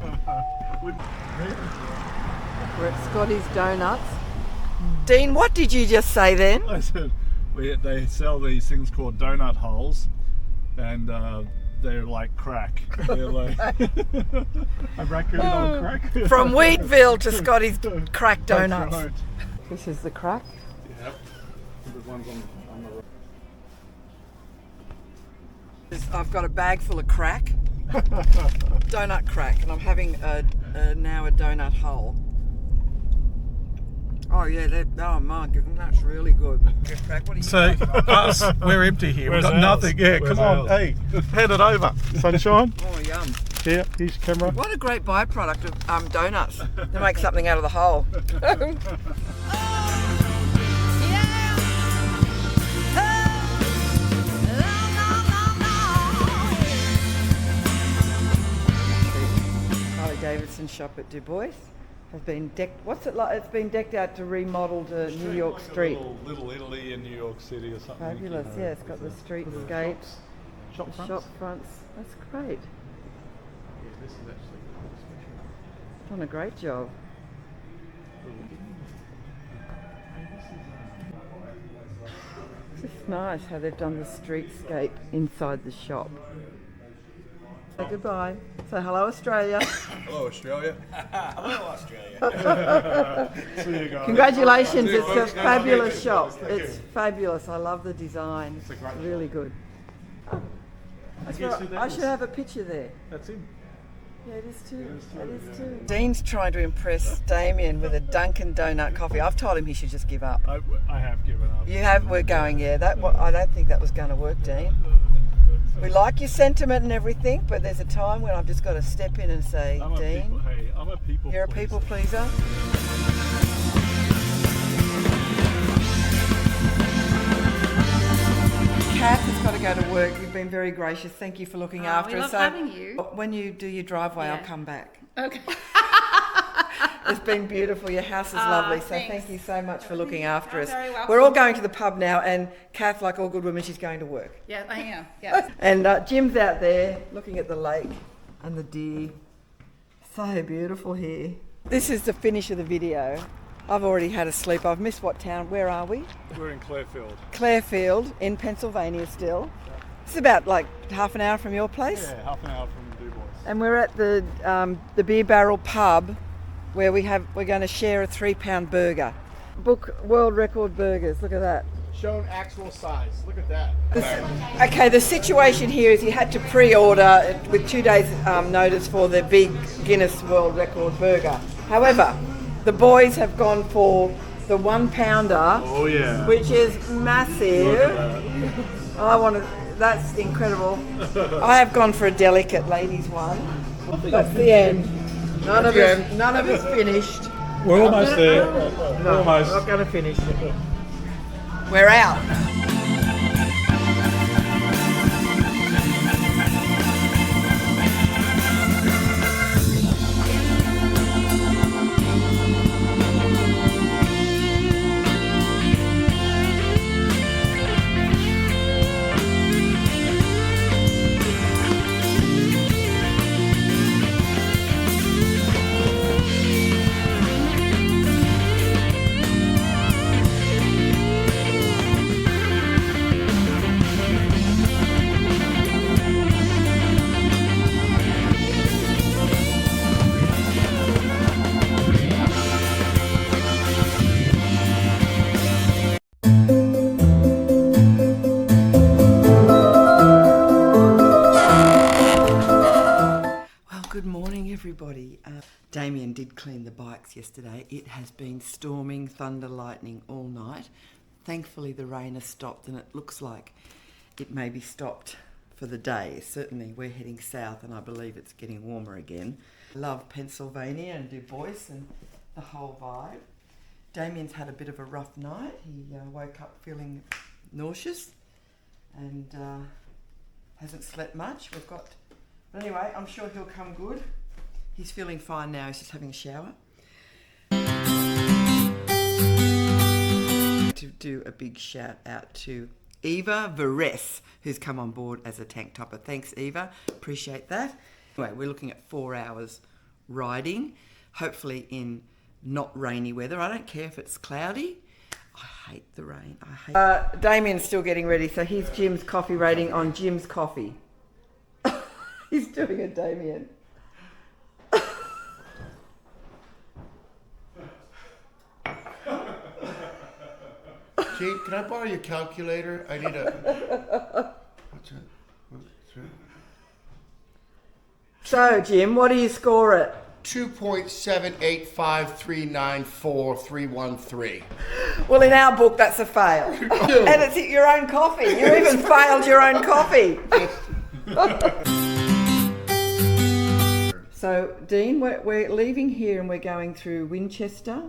We're at Scotty's Donuts. Dean, what did you just say then? I said they sell these things called donut holes, and they're like crack. They're like a raccoon on crack. From Wheatville to Scotty's Crack That's Donuts. right. This is the crack. Yep. The ones on the I've got a bag full of crack, donut crack, and I'm having now a donut hole. Oh yeah, oh my goodness, that's really good. Crack. What do you So, us, we're empty here. We've got nothing. Yeah, Where's come on. ours? Hey, hand it over. Sunshine. Oh yum! Here, here's your camera. What a great byproduct of donuts. They make something out of the hole. Davidson shop at Du Bois has been decked. What's it like? It's been decked out to remodel to New York like Street. Little Italy in New York City or something. Fabulous, yeah. It's got the streetscapes, Shop the fronts. shop fronts. That's great. Yeah, this is actually Done a great job. It's nice how they've done the streetscape inside the shop. Say goodbye. Say hello, Australia. Hello, Australia. Hello, Australia. See you guys. Congratulations, it's a fabulous shop. It's fabulous. I love the design. It's really good. Oh, that's right. I should have a picture there. That's him. Yeah, it is too. It is too. Dean's trying to impress Damien with a Dunkin' Donut coffee. I've told him he should just give up. I have given up. You have? We're going, yeah. I don't think that was going to work, Dean. We like your sentiment and everything, but there's a time when I've just got to step in and say, Dean, I'm a people you're a pleaser. people pleaser. Kath has got to go to work. You've been very gracious. Thank you for looking after we us. love having you. When you do your driveway, Yeah. I'll come back. Okay. It's been beautiful. Your house is lovely. So thanks. thank you so much for looking after us. very welcome. We're all going to the pub now, and Kath, like all good women, she's going to work. Yeah, I am. Yeah. And Jim's out there looking at the lake and the deer. So beautiful here. This is the finish of the video. I've already had a sleep. I've missed what town? Where are we? We're in Clarefield. Clarefield in Pennsylvania still. It's about like half an hour from your place. Yeah, half an hour from Du Bois. And we're at the Beer Barrel pub where we're going to share a £3 burger. Book world record burgers. Look at that. Shown actual size. Look at that. Okay, the situation here is you had to pre-order with 2 days notice for the big Guinness World Record burger. However, the boys have gone for the 1 pounder, Oh yeah. which is massive. Look at that. I want to. That's incredible. I have gone for a delicate ladies one. That's the end. None of us finished. We're almost there. No, Almost. not going to finish. We're out. everybody. Damien did clean the bikes yesterday. It has been storming, thunder, lightning all night. Thankfully the rain has stopped and it looks like it may be stopped for the day. Certainly we're heading south and I believe it's getting warmer again. Love Pennsylvania and Du Bois and the whole vibe. Damien's had a bit of a rough night. He woke up feeling nauseous and hasn't slept much. But anyway, I'm sure he'll come good. He's feeling fine now. He's just having a shower. To do a big shout out to Eva Vares, who's come on board as a tank topper. Thanks, Eva. Appreciate that. Anyway, we're looking at 4 hours riding, hopefully in not rainy weather. I don't care if it's cloudy. I hate the rain. Damien's still getting ready, so here's Jim's coffee rating on Jim's coffee. He's doing it, Damien. Jane, can I borrow your calculator? I need a... What's that? So, Jim, what do you score it? 2.785394313. Well, in our book, that's a fail. And it's your own coffee. You even failed your own coffee. So, Dean, we're leaving here and we're going through Winchester.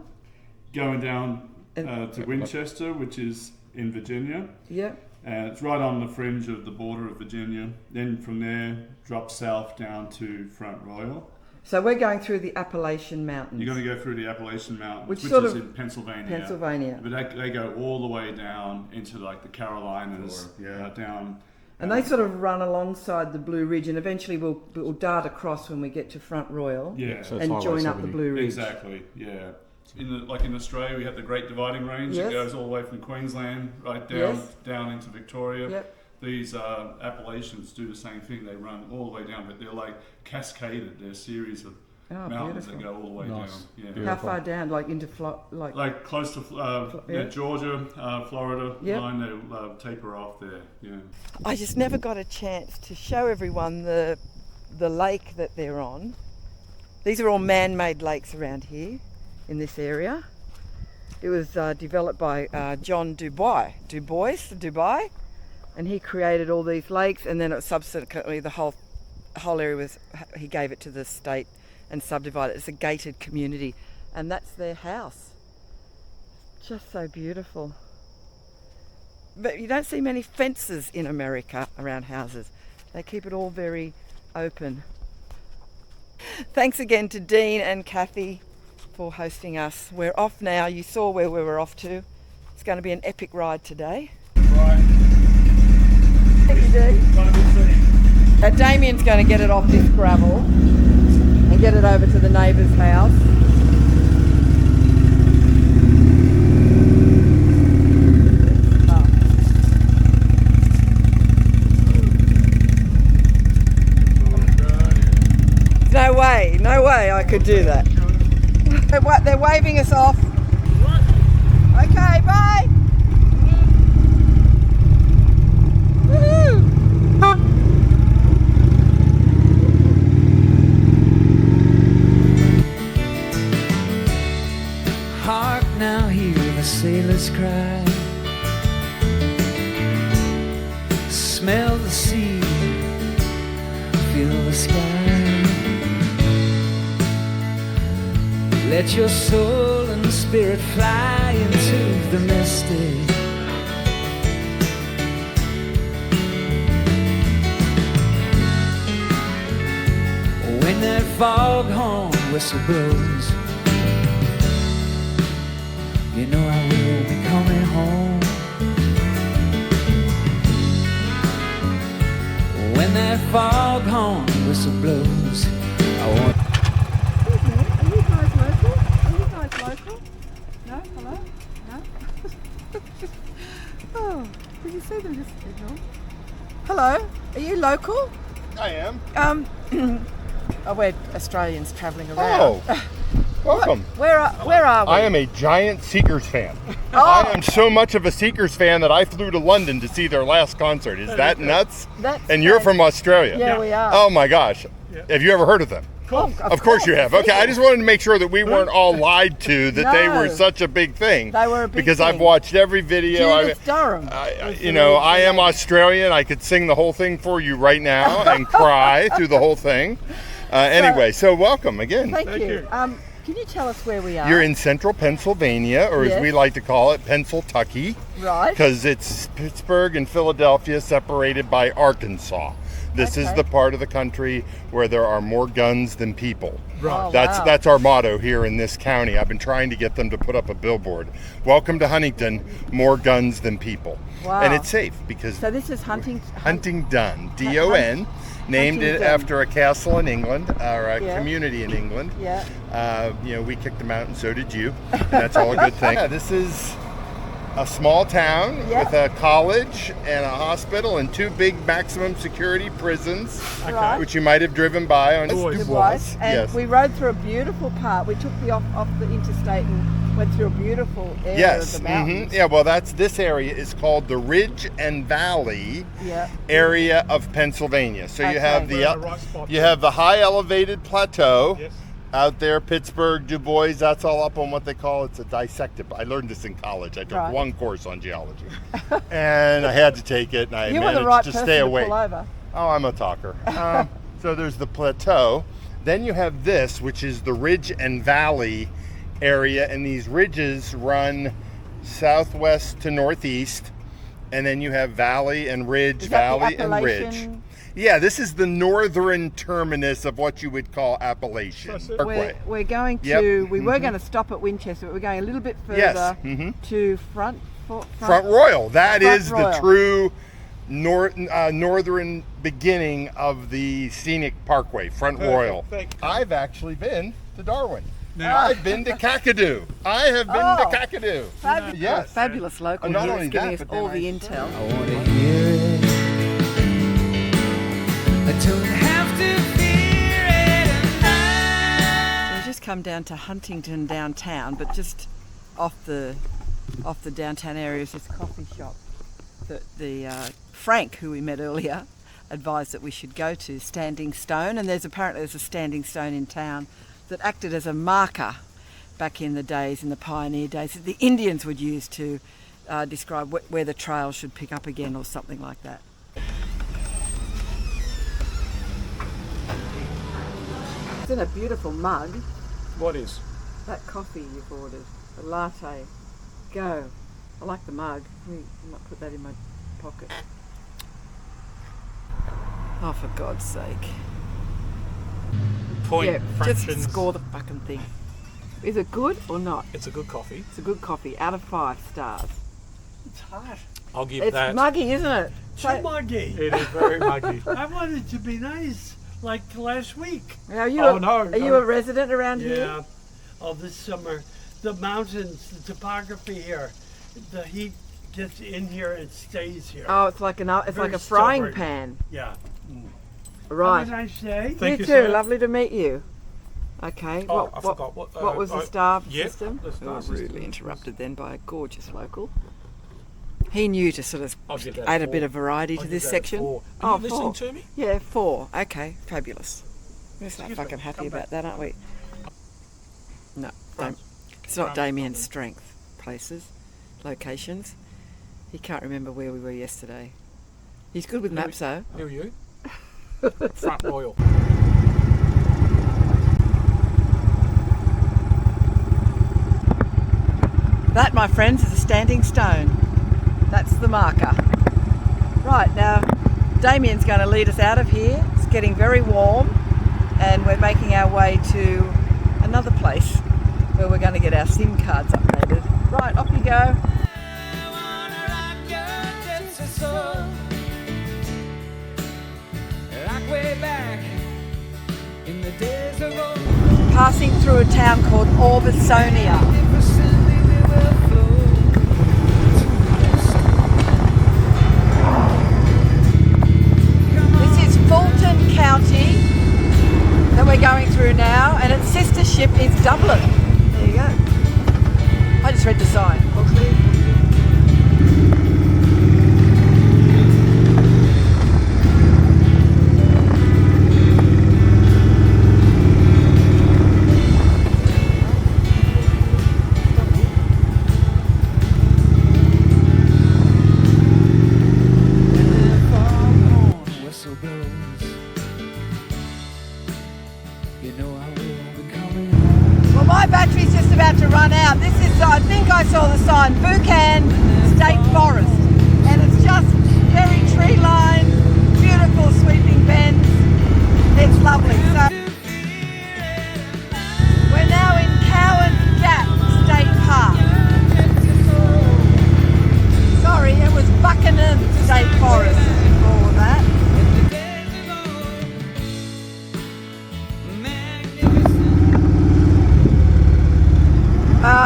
Going down to Winchester, which is in Virginia. Yep. It's right on the fringe of the border of Virginia. Then from there, drop south down to Front Royal. So we're going through the Appalachian Mountains. You're going to go through the Appalachian Mountains, which sort is of in Pennsylvania. Pennsylvania. But they go all the way down into like the Carolinas, down. And they sort of run alongside the Blue Ridge, and eventually we'll dart across when we get to Front Royal. Yeah, so and join up the Blue Ridge. Exactly. Yeah. In Australia, we have the Great Dividing Range. Yes. It goes all the way from Queensland right down into Victoria. Yep. These Appalachians do the same thing. They run all the way down, but they're like cascaded. They're a series of mountains that go all the way down. Yeah. How far down? Like into like close to Georgia, Florida line. They taper off there. Yeah. I just never got a chance to show everyone the lake that they're on. These are all man-made lakes around here in this area. It was developed by John Du Bois, and he created all these lakes, and then it subsequently the whole area he gave it to the state and subdivided. It's a gated community, and that's their house. Just so beautiful. But you don't see many fences in America around houses. They keep it all very open. Thanks again to Dean and Kathy for hosting us. We're off now. You saw where we were off to. It's going to be an epic ride today. Right. Thank you, Dean. Damien's going to get it off this gravel and get it over to the neighbour's house. No way I could do that. They're waving us off. Okay, bye. Woohoo! Hark now, hear the sailors cry. Smell the sea, feel the sky. Let your soul and spirit fly into the mystic. When that foghorn whistle blows, you know I will be coming home. When that foghorn whistle blows, I want. No? Hello? No? Oh, did you see them just signal? Hello, are you local? I am. We're Australians travelling around. Oh, welcome. Where are we? I am a giant Seekers fan. I am so much of a Seekers fan that I flew to London to see their last concert. Is that nuts? That's and you're from Australia. Yeah, we are. Oh my gosh. Yeah. Have you ever heard of them? Of course you have. Okay, I just wanted to make sure that we weren't all lied to that they were No. such a big thing. They were a big because thing. I've watched every video. Judith Durham. You know, I am Australian. I could sing the whole thing for you right now and cry through the whole thing. Anyway, so welcome again. Thank you. Can you tell us where we are? You're in central Pennsylvania, or as we like to call it, Pennsyltucky. Right. Because it's Pittsburgh and Philadelphia separated by Arkansas. This is the part of the country where there are more guns than people. Right. That's our motto here in this county. I've been trying to get them to put up a billboard. Welcome to Huntington, more guns than people. Wow. And it's safe because So this is Huntingdon, D-O-N, named it after a castle in England, or a community in England. Yeah. You know, we kicked them out and so did you. And that's all a good thing. Yeah, this is a small town with a college and a hospital and 2 big maximum security prisons, which you might have driven by on Dubois. And we rode through a beautiful part. We took the off the interstate and went through a beautiful area of the mountains. Yeah, well, this area is called the Ridge and Valley area of Pennsylvania. So you have the high elevated plateau. Out there, Pittsburgh, Du Bois, that's all up on what they call, it's a dissected. I learned this in college. I took one course on geology. And I had to take it, and I managed to stay awake. Oh, I'm a talker. So there's the plateau. Then you have this, which is the Ridge and Valley area, and these ridges run southwest to northeast, and then you have valley and ridge, valley and ridge. Yeah, this is the northern terminus of what you would call Appalachian. We're going to, we were going to stop at Winchester, but we're going a little bit further to Front Royal. That is the true northern beginning of the scenic parkway, Front Royal. I've actually been to Darwin. I've been to Kakadu. I have been to Kakadu. Fabulous, fabulous local. Not only giving that, us all the intel. I want to hear it. I don't have to fear it. We've just come down to Huntington downtown, but just off the downtown area is this coffee shop that the Frank, who we met earlier, advised that we should go to, Standing Stone. And there's a Standing Stone in town that acted as a marker back in the days, in the pioneer days, that the Indians would use to describe where the trail should pick up again or something like that. It's in a beautiful mug. What is? That coffee you've ordered, the latte. Go. I like the mug. I might put that in my pocket. Oh, for God's sake. Point fractions. Just score the fucking thing. Is it good or not? It's a good coffee. It's a good coffee. Out of 5 stars. It's hot. I'll give It's that. muggy, isn't it? Too muggy. It is very muggy. I wanted it to be nice, like last week. Are you Are you a resident around yeah. here? Oh, this summer, the mountains, the topography here, the heat gets in here and stays here. Oh, it's like a frying pan. Yeah. Right. Have a nice day. Thank you, too. sir. Lovely to meet you. Okay. Oh, I forgot. What was the star yeah, system? the star Rudely system interrupted then by a gorgeous local. He knew to sort of I'll give that add a 4. bit of variety to this section. 4. Oh, Are you listening 4. to me? Yeah, 4. Okay, fabulous. We're so Excuse fucking me, happy come about back. that, aren't we? No, it's not Damien's strength. Places, locations. He can't remember where we were yesterday. He's good with maps though. Who are you? Front Royal. That, my friends, is a standing stone. That's the marker. Right, now Damien's going to lead us out of here. It's getting very warm and we're making our way to another place where we're going to get our SIM cards updated. Right, off you go. Passing through a town called Orbisonia. This is Fulton County that we're going through now, and its sister ship is Dublin. There you go. I just read the sign. Well, my battery's just about to run out. This is, I think I saw the sign, Buchan State Forest. And it's just very tree lined, beautiful sweeping bends. It's lovely. So we're now in Cowan Gap State Park. Sorry, it was Buchanan State Forest before that.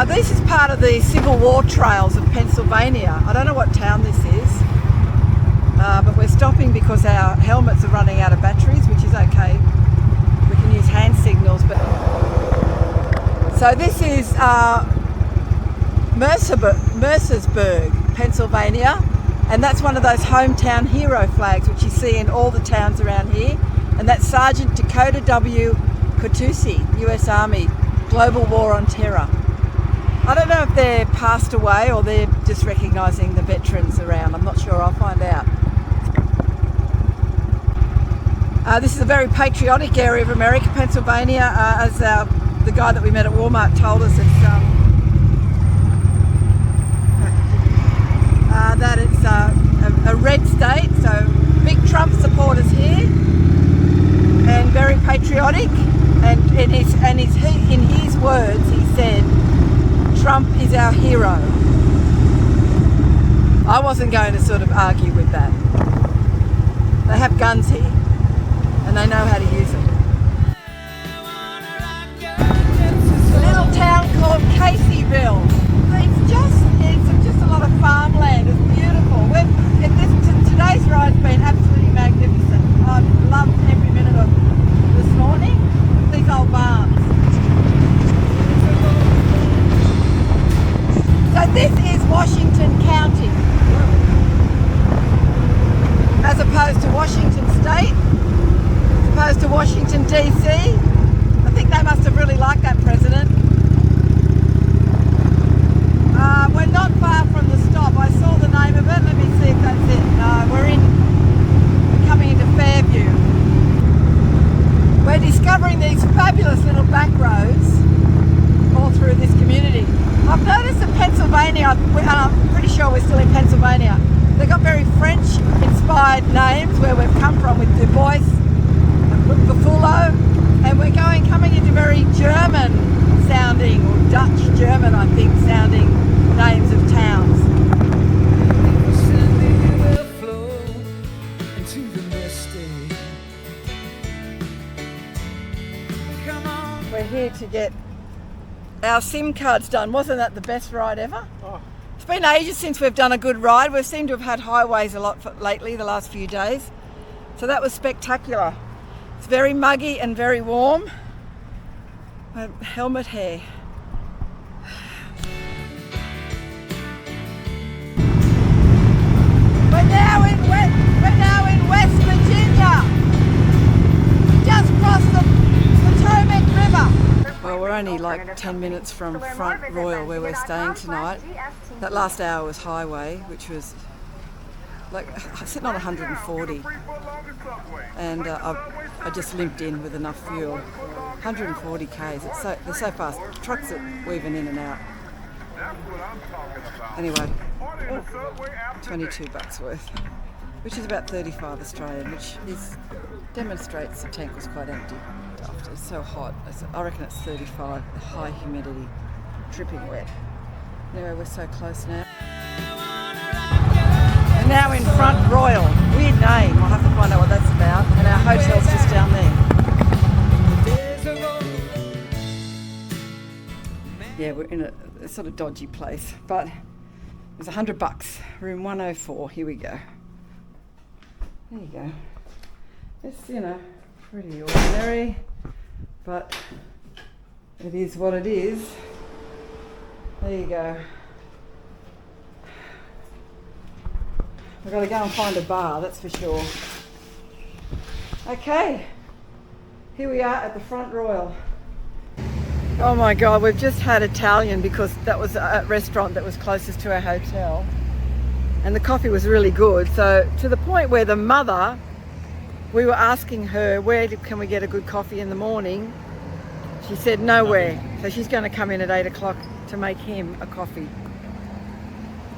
This is part of the Civil War trails of Pennsylvania. I don't know what town this is, but we're stopping because our helmets are running out of batteries, which is okay. We can use hand signals, but... So this is Mercersburg, Pennsylvania, and that's one of those hometown hero flags which you see in all the towns around here, and that's Sergeant Dakota W. Katusi, US Army, Global War on Terror. I don't know if they're passed away or they're just recognising the veterans around. I'm not sure. I'll find out. This is a very patriotic area of America, Pennsylvania. As the guy that we met at Walmart told us, it's that it's a red state. So big Trump supporters here, and very patriotic. And in his words, he said, Trump is our hero. I wasn't going to sort of argue with that. They have guns here and they know how to use them. A little town called Caseyville. It's just a lot of farmland. It's beautiful. Today's ride's been absolutely magnificent. I've loved every minute of this morning. These old barns. So this is Washington County, as opposed to Washington State, as opposed to Washington DC. I think they must have really liked that president. We're not far from the stop. I saw the name of it. Let me see if that's it. We're coming into Fairview. We're discovering these fabulous little back roads all through this community. I've noticed that Pennsylvania, I'm pretty sure we're still in Pennsylvania, they've got very French-inspired names where we've come from, with Du Bois, Buffalo, and we're coming into very German-sounding, or Dutch-German, I think, sounding names of towns. We're here to get our SIM cards done. Wasn't that the best ride ever? Oh. It's been ages since we've done a good ride. We seem to have had highways a lot lately, the last few days. So that was spectacular. It's very muggy and very warm. My helmet hair. We're now in West Virginia. Just crossed the Potomac River. Well, we're only like 10 minutes from Front Royal where we're staying tonight. That last hour was highway, which was like sitting on 140, and I just limped in with enough fuel. 140 k's. They're so fast. Trucks are weaving in and out. Anyway, $22 worth, which is about 35 Australian, which demonstrates the tank was quite empty. After it's so hot, I reckon it's 35. The high humidity, dripping wet. Anyway, we're so close now. We're now in Front Royal. Weird name. I'll have to find out what that's about. And our hotel's just down there. Yeah, we're in a sort of dodgy place, but it was $100. Room 104. Here we go. There you go. It's, pretty ordinary, but it is what it is. There you go. We've got to go and find a bar, that's for sure. Okay, here we are at the Front Royal. Oh my God, we've just had Italian because that was a restaurant that was closest to our hotel. And the coffee was really good. So to the point where the mother, we were asking her, where can we get a good coffee in the morning? She said nowhere. So she's going to come in at 8 o'clock to make him a coffee.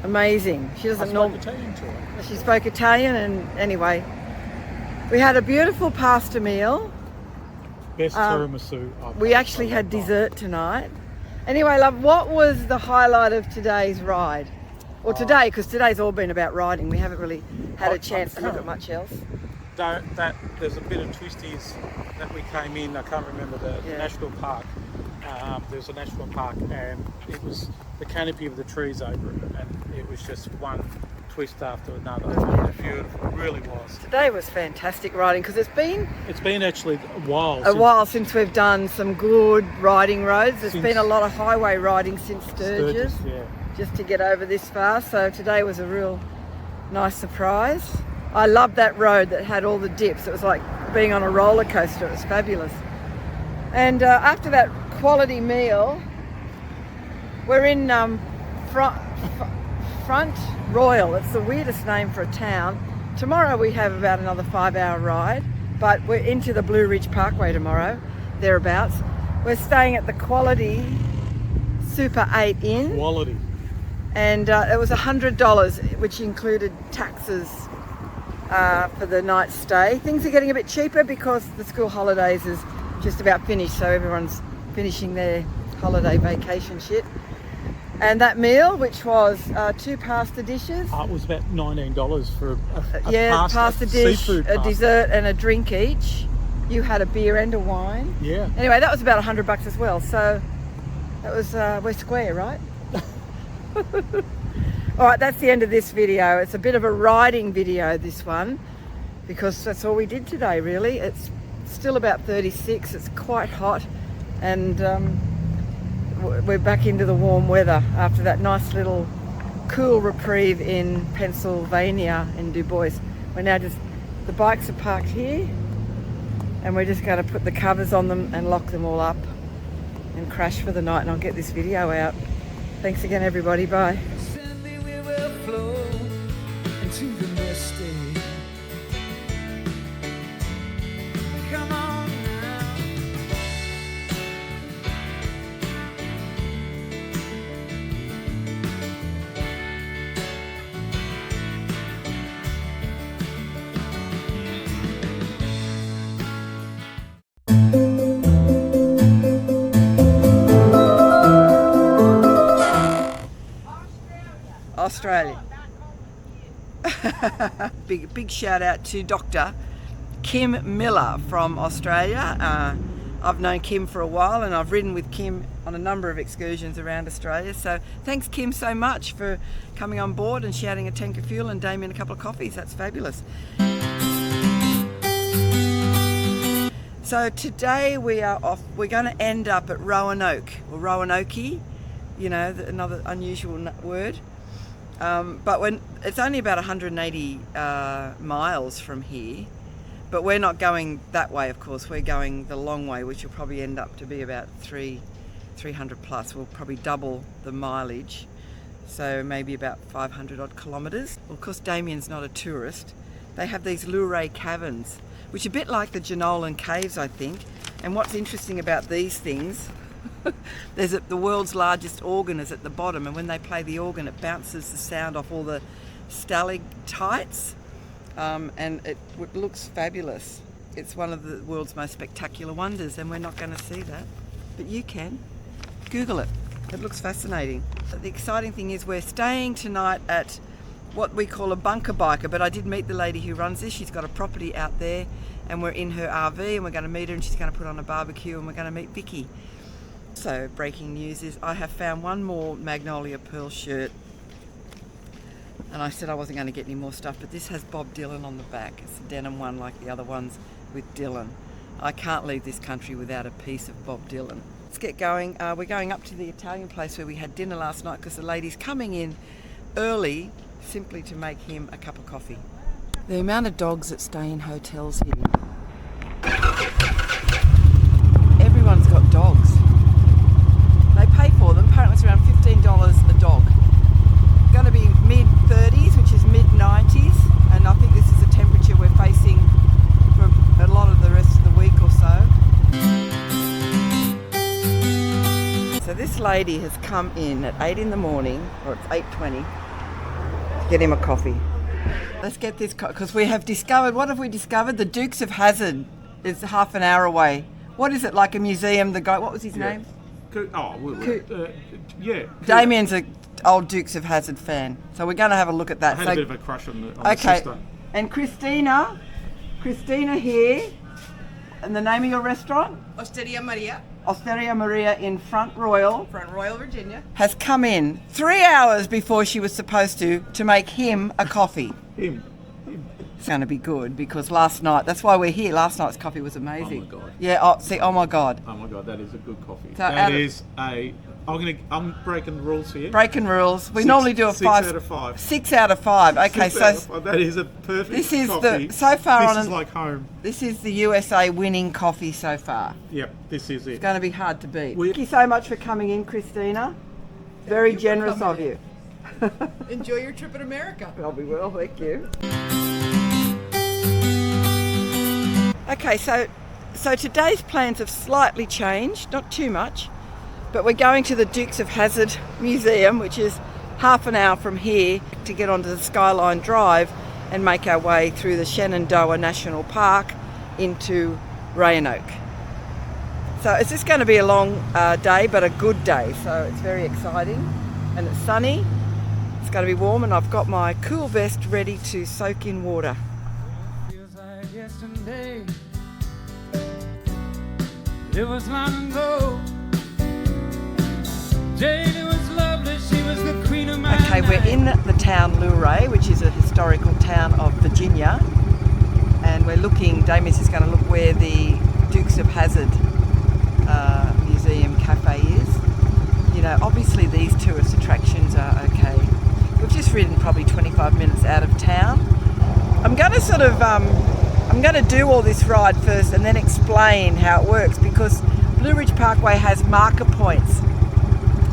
Amazing. She doesn't know. Italian to her. She spoke Italian, and anyway, we had a beautiful pasta meal. Best tiramisu. We actually had dessert tonight. Anyway, love, what was the highlight of today's ride? Or today, because today's all been about riding. We haven't really had a chance to look at much else. There's a bit of twisties that we came in. I can't remember the national park. There's a national park, and it was the canopy of the trees over it, and it was just one twist after another. It was beautiful, it really was. Today was fantastic riding because it's been actually a while. A while since we've done some good riding roads. There's been a lot of highway riding since Sturgis, just to get over this far. So today was a real nice surprise. I loved that road that had all the dips. It was like being on a roller coaster. It was fabulous. And after that quality meal, we're in Front Royal. It's the weirdest name for a town. Tomorrow we have about another 5-hour ride, but we're into the Blue Ridge Parkway tomorrow, thereabouts. We're staying at the Quality Super 8 Inn. Quality. And it was $100, which included taxes for the night stay. Things are getting a bit cheaper because the school holidays is just about finished, so everyone's finishing their holiday vacation shit. And that meal, which was 2 pasta dishes. It was about $19 for a pasta dish, seafood a pasta. dessert and a drink each. You had a beer and a wine. Yeah. Anyway, that was about $100 as well. So that was, we're square, right? All right, that's the end of this video. It's a bit of a riding video, this one, because that's all we did today, really. It's still about 36. It's quite hot, and we're back into the warm weather after that nice little cool reprieve in Pennsylvania, in Du Bois. We're now just, the bikes are parked here, and we're just going to put the covers on them and lock them all up and crash for the night, and I'll get this video out. Thanks again, everybody. Bye. Into the misty. Come on now. Australia. Big shout out to Dr. Kim Miller from Australia. I've known Kim for a while, and I've ridden with Kim on a number of excursions around Australia. So thanks, Kim, so much for coming on board and shouting a tank of fuel and Damien a couple of coffees. That's fabulous. So today we are off. We're going to end up at Roanoke, or Roanoke, you know, another unusual word. But when it's only about 180 miles from here, but we're not going that way, of course. We're going the long way, which will probably end up to be about 300 plus. We'll probably double the mileage, so maybe about 500 odd kilometres. Well, of course, Damien's not a tourist. They have these Luray caverns, which are a bit like the Jenolan Caves, I think. And what's interesting about these things, there's the world's largest organ is at the bottom, and when they play the organ, it bounces the sound off all the stalactites, and it looks fabulous. It's one of the world's most spectacular wonders, and we're not going to see that, but you can. Google it. It looks fascinating. The exciting thing is we're staying tonight at what we call a bunker biker, but I did meet the lady who runs this. She's got a property out there, and we're in her RV, and we're going to meet her, and she's going to put on a barbecue, and we're going to meet Vicky. So breaking news is I have found one more Magnolia Pearl shirt, and I said I wasn't going to get any more stuff, but this has Bob Dylan on the back. It's a denim one like the other ones with Dylan. I can't leave this country without a piece of Bob Dylan. Let's get going. We're going up to the Italian place where we had dinner last night because the lady's coming in early simply to make him a cup of coffee. The amount of dogs that stay in hotels here. Everyone's got dogs. They pay for them. Apparently it's around $15 a dog. Going to be mid-30s, which is mid-90s, and I think this is the temperature we're facing for a lot of the rest of the week or so. lady has come in at 8 in the morning, or it's 8:20, to get him a coffee. Let's get this, because we have discovered, what have we discovered? The Dukes of Hazzard is half an hour away. What is it, like a museum? The guy, what was his name? Yeah. Damien's an old Dukes of Hazzard fan, so we're going to have a look at that. I had a bit of a crush on the sister. And Christina here, and the name of your restaurant? Osteria Maria. Osteria Maria in Front Royal, Virginia. has come in 3 hours before she was supposed to make him a coffee. Him. It's going to be good because last night, that's why we're here. Last night's coffee was amazing. Oh my God. Yeah, oh my God. Oh my God, that is a good coffee. So I'm breaking the rules here. Breaking rules. We normally do a 6 out of 5. 6 out of 5. Okay, 6 out of 5. That is a perfect this is coffee. so far this is like home. This is the USA winning coffee so far. Yep, this is it. It's going to be hard to beat. Thank you so much for coming in, Christina. Very generous of you. Enjoy your trip in America. Well, we will. Thank you. Okay, so today's plans have slightly changed, not too much, but we're going to the Dukes of Hazzard Museum, which is half an hour from here, to get onto the Skyline Drive and make our way through the Shenandoah National Park into Roanoke. So it's just going to be a long day, but a good day, so it's very exciting, and it's sunny, it's going to be warm, and I've got my cool vest ready to soak in water. Yesterday, it was long ago. Jane was lovely, she was the queen of my Okay, we're in the town Luray, which is a historical town of Virginia, and we're looking, Damien's is going to look where the Dukes of Hazzard Museum Cafe is. You know, obviously these tourist attractions are okay. We've just ridden probably 25 minutes out of town. I'm going to sort of I'm going to do all this ride first and then explain how it works, because Blue Ridge Parkway has marker points,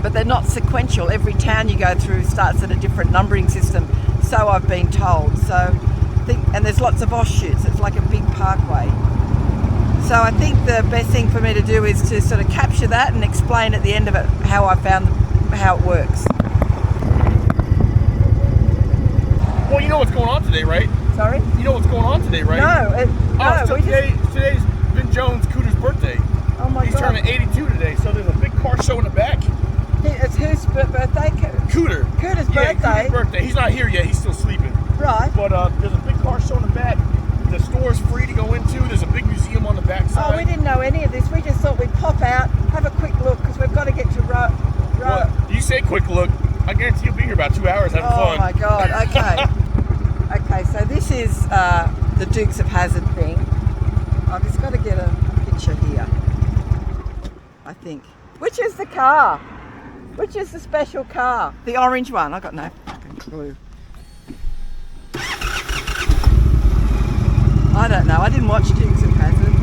but they're not sequential. Every town you go through starts at a different numbering system, so I've been told. And there's lots of offshoots. It's like a big parkway. So I think the best thing for me to do is to sort of capture that and explain at the end of it how I found how it works. Well, you know what's going on today, right? Sorry? You know what's going on today, right? Today's Vin Jones' Cooter's birthday. Oh my He's God. turning 82 today, so there's a big car show in the back. It's whose birthday? Cooter's birthday? Cooter's birthday. He's not here yet, he's still sleeping. Right. But there's a big car show in the back. The store's free to go into. There's a big museum on the back side. Oh, we didn't know any of this. We just thought we'd pop out, have a quick look, because we've got to get to Well, you say quick look. I guarantee you'll be here about 2 hours having fun. Oh my God, okay. Okay, so this is the Dukes of Hazzard thing. I've just got to get a picture here, I think. Which is the car? Which is the special car? The orange one. I got no fucking clue. I don't know. I didn't watch Dukes of Hazzard.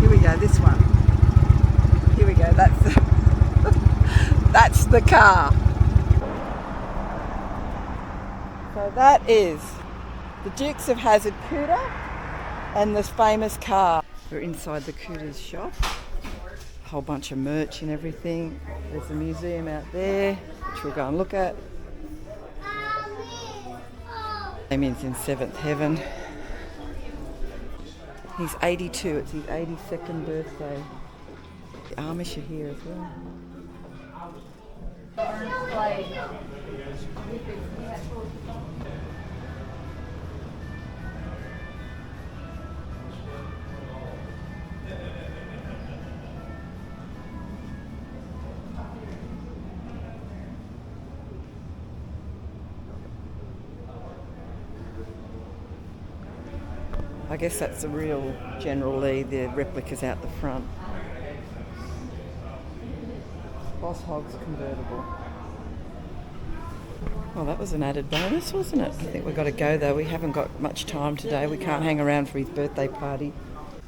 Here we go. This one. Here we go. That's the that's the car. So that is the Dukes of Hazzard Cooter and this famous car. We're inside the Cooter's shop. A whole bunch of merch and everything. There's a museum out there, which we'll go and look at. Damien's in 7th heaven. He's 82, it's his 82nd birthday. The Amish are here as well. I guess that's the real General Lee, the replica's out the front. Boss Hogg's convertible. Well, that was an added bonus, wasn't it? I think we've got to go though. We haven't got much time today. We can't hang around for his birthday party.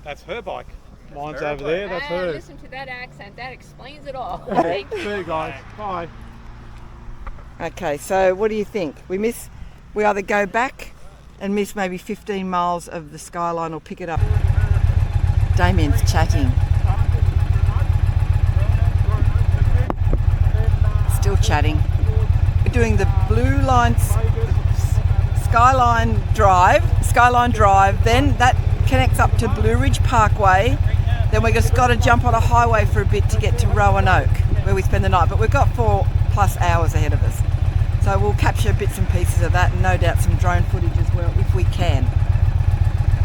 That's her bike. Mine's over there, that's hers. Listen to that accent, that explains it all. See you guys, bye. Okay, so what do you think? We either go back and miss maybe 15 miles of the skyline or pick it up. Damien's chatting. chatting. We're doing the Blue Line Skyline Drive, then that connects up to Blue Ridge Parkway. Then we just got to jump on a highway for a bit to get to Roanoke, where we spend the night. But we've got 4+ hours ahead of us. So we'll capture bits and pieces of that, and no doubt some drone footage as well, if we can.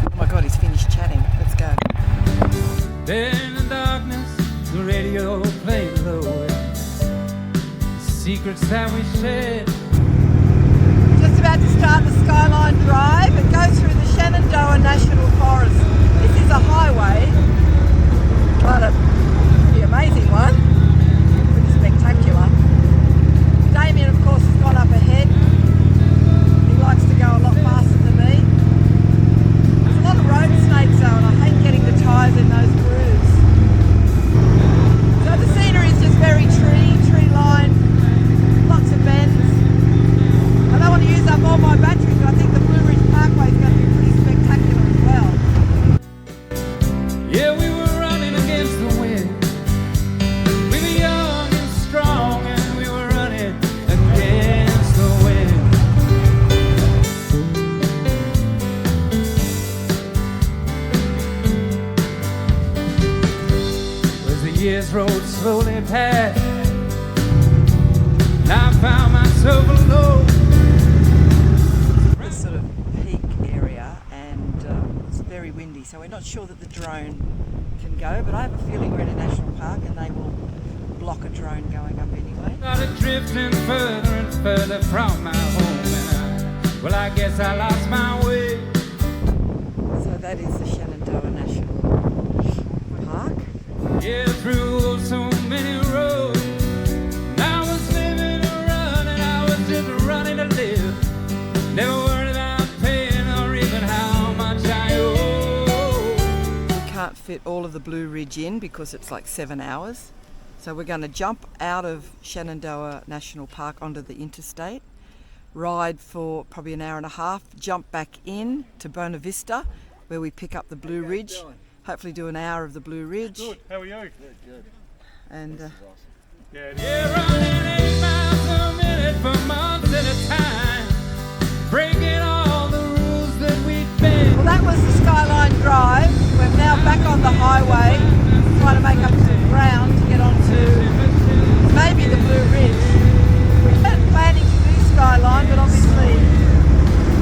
Oh my God, he's finished chatting. Let's go. There in the darkness, the radio played low. Secrets that we shared. Just about to start the Skyline Drive. It goes through the Shenandoah National Forest. This is a highway, but a pretty amazing one. Pretty spectacular. Damien, of course, has gone up ahead. He likes to go a lot faster than me. There's a lot of road snakes though, and I hate getting the tyres in those grooves. So the scenery is just very tree lined, lots of bends. I don't want to use up all my batteries, but I think the Blue Ridge Parkway is going to be pretty spectacular as well. Yeah, we were running against the wind. We were young and strong, and we were running against the wind. As the years rolled slowly past, I found myself alone. This sort of peak area, and it's very windy, so we're not sure that the drone can go, but I have a feeling we're in a national park and they will block a drone going up anyway. Started drifting further and further from my home, and I guess I lost my way. So that is the Shenandoah National Park. Yeah, through so many roads. Running to live, never worried about paying or even how much I owe. We can't fit all of the Blue Ridge in because it's like 7 hours. So we're going to jump out of Shenandoah National Park onto the interstate, ride for probably an hour and a half, jump back in to Buena Vista, where we pick up the Blue Ridge. Hopefully do an hour of the Blue Ridge. Good. How are you? Good. And running 8 miles a minute for months at a time, breaking all the rules that we've been. Well, that was the Skyline Drive. We're now back on the highway, trying to make up some ground to get onto maybe the Blue Ridge. We weren't planning to do Skyline, but obviously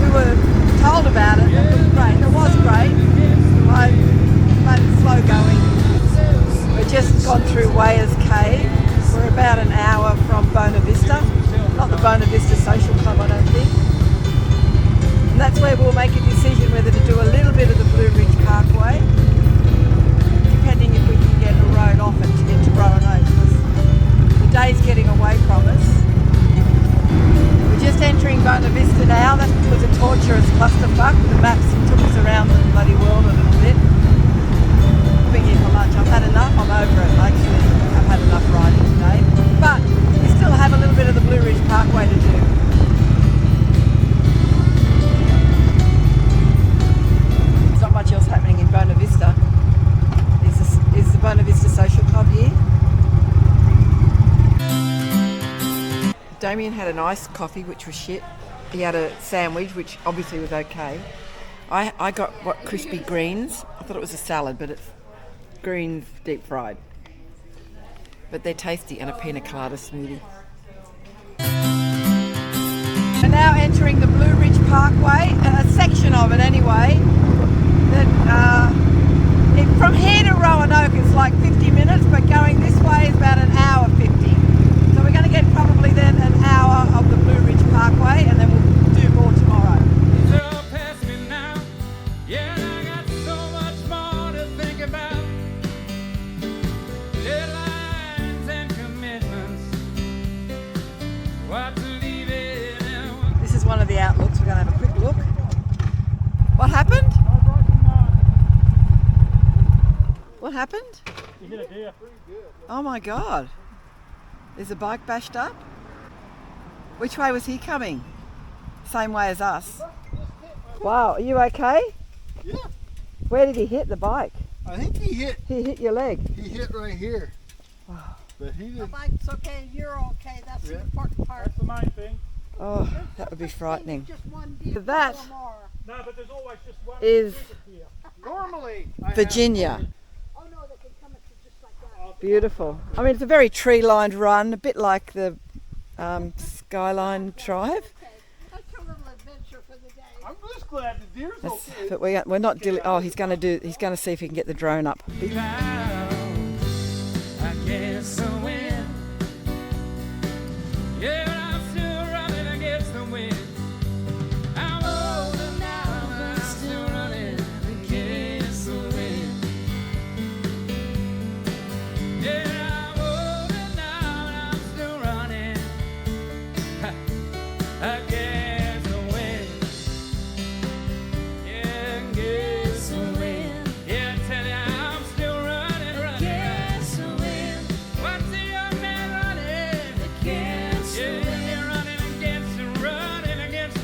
we were told about it. It was great. It was great. I made it slow going. We've just gone through Weyer's Cave. We're about an hour from Buena Vista, not the Buena Vista Social Club, I don't think. And that's where we'll make a decision whether to do a little bit of the Blue Ridge Parkway, depending if we can get a road off it to get to Roanoke, because the day's getting away from us. We're just entering Buena Vista now. That was a torturous clusterfuck. The maps took us around the bloody world a little bit. I've been here for lunch. I've had enough. I'm over it, actually. I've had enough riding today, but we still have a little bit of the Blue Ridge Parkway to do. There's not much else happening in Buena Vista. Is the Buena Vista Social Club here? Damien had an iced coffee, which was shit. He had a sandwich, which obviously was okay. I got crispy greens. I thought it was a salad, but it's greens deep fried. But they're tasty, and a pina colada smoothie. We're now entering the Blue Ridge Parkway, a section of it anyway. From here to Roanoke is like 50 minutes, but going this way is about an hour 50. So we're going to get probably then an hour of the Blue Ridge Parkway, and then we'll do more tomorrow. This is one of the outlooks. We're going to have a quick look. What happened? What happened? You hit a deer. Oh my God. Is a bike bashed up? Which way was he coming? Same way as us. Wow, are you okay? Yeah. Where did he hit the bike? I think he hit your leg. He hit right here. But he The did. bike's okay, you're okay, that's the important part. That's the main thing. Oh, that would be frightening. Just one deer, That no more. No, but there's always just one is here. Normally, Virginia. Oh no, they can come at you just like that. Beautiful. I mean, it's a very tree-lined run, a bit like the Skyline Drive. That's your little adventure for the day. I'm just glad the deer's That's, okay. but we're not. Oh, he's going to see if he can get the drone up. Against the wind. Yeah, I'm still running against the wind. I'm older now, but I'm still running against the wind. Yeah, I'm older now, and I'm still running against the wind. Yeah, against the wind. Yeah, I tell you, I'm still running against the wind. What's the young man running against the wind? Yeah, running against the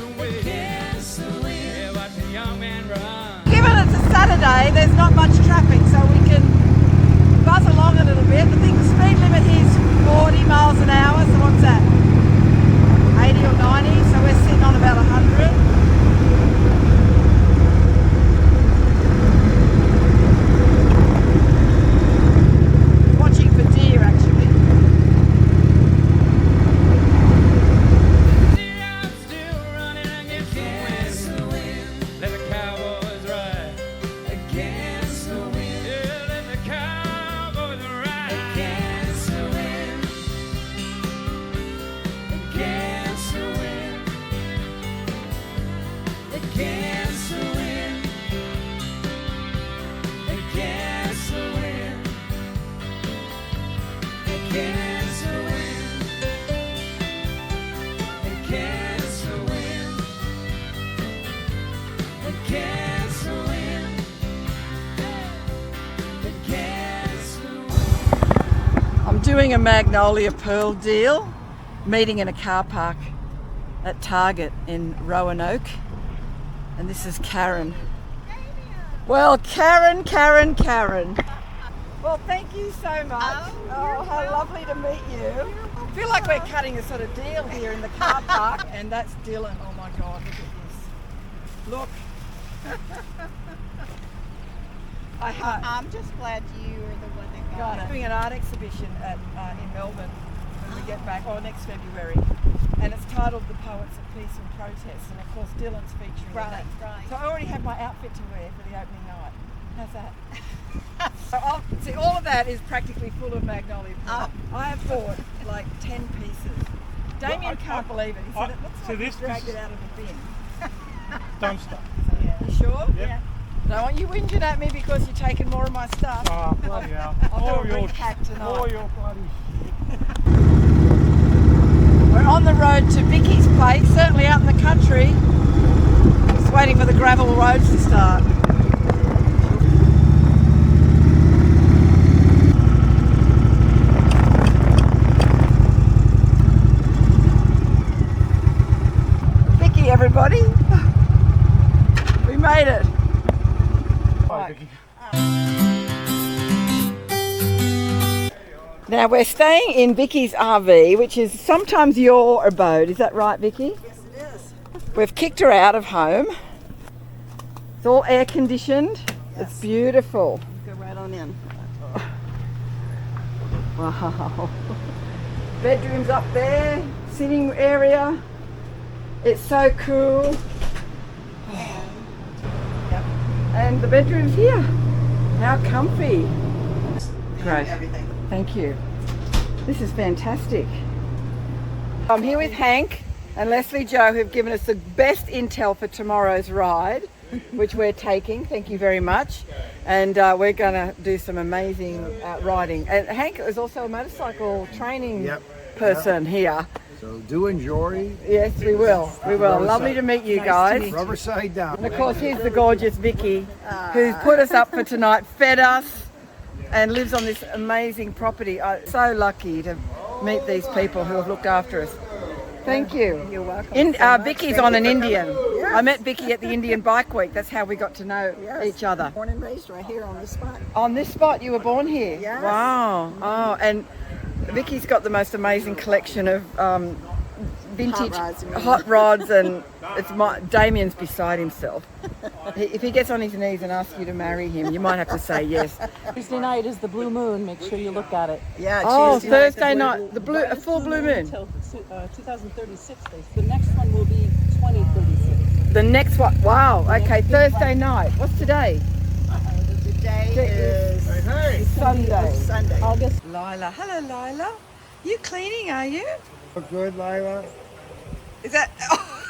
wind. Against the wind. Yeah, watch the young man run. Given it's a Saturday, there's not much traffic, so we can buzz along a little bit. I think the speed limit is 40 miles an hour, so what's that? 80 or 90, so we're sitting on about 100. Watching for deer, actually. I'm still running against the wind. Let the cowboys ride against the wind. Yeah, let the cowboys ride against the wind. Against the wind. Against the wind. Against the wind. Against the wind. Against the wind. Against the wind. Against the wind. I'm doing a Magnolia Pearl deal, meeting in a car park at Target in Roanoke. And this is Karen. Well, Karen. Well, thank you so much. Oh, how lovely to meet you. I feel like we're cutting a sort of deal here in the car park. And that's Dylan. Oh my God, look at this. Look. I'm just glad you are the one that got it. Doing an art exhibition at in Melbourne when we get back, or next February, and it's titled "The Poets of Peace and Protest," and of course Dylan's featuring in that. Right. So I already have my outfit to wear for the opening night. How's that? So see, all of that is practically full of Magnolia Pearl. I have bought like 10 pieces. Damien can't believe it. He said it looks like he dragged it out of the bin. Dumpster. You sure? Yeah. Don't want you whinging at me because you're taking more of my stuff. Oh, bloody hell. I'll do a your recap tonight. all your bloody We're on the road to Vicky's place, certainly out in the country. Just waiting for the gravel roads to start. Vicky, everybody. We made it. Bye, Vicky. Now we're staying in Vicky's RV, which is sometimes your abode. Is that right, Vicky? Yes, it is. We've kicked her out of home. It's all air conditioned. Yes. It's beautiful. Go right on in. Wow. Bedrooms up there, sitting area. It's so cool. Yep. And the bedroom's here. How comfy. Great. Everything. Thank you. This is fantastic. I'm here with Hank and Leslie Joe, who've given us the best intel for tomorrow's ride, which we're taking. Thank you very much. And we're going to do some amazing riding. And Hank is also a motorcycle training person here. So do enjoy. Yes, we will. We will. Lovely to meet you guys. Rubber side down. And of course, here's the gorgeous Vicky, who's put us up for tonight, fed us, and lives on this amazing property. I'm so lucky to meet these people who have looked after us. Thank you. You're welcome. Vicky's on an Indian. Yes. I met Vicky at the Indian Bike Week. That's how we got to know each other. Born and raised right here on this spot. On this spot, you were born here? Yes. Wow. Oh, and Vicky's got the most amazing collection of vintage Hot rods, hot rods, and Damien's beside himself. If he gets on his knees and asks you to marry him, you might have to say yes. Tuesday night is the blue moon. Make sure you look at it. Yeah. Oh, Thursday night, the full blue moon. Until 2036. The next one will be 2036. The next one. Wow. Okay. Thursday night. What's today? Today is Sunday. Sunday. August. Lila. Hello, Lila. You cleaning, are you? Good, Lila. Is that?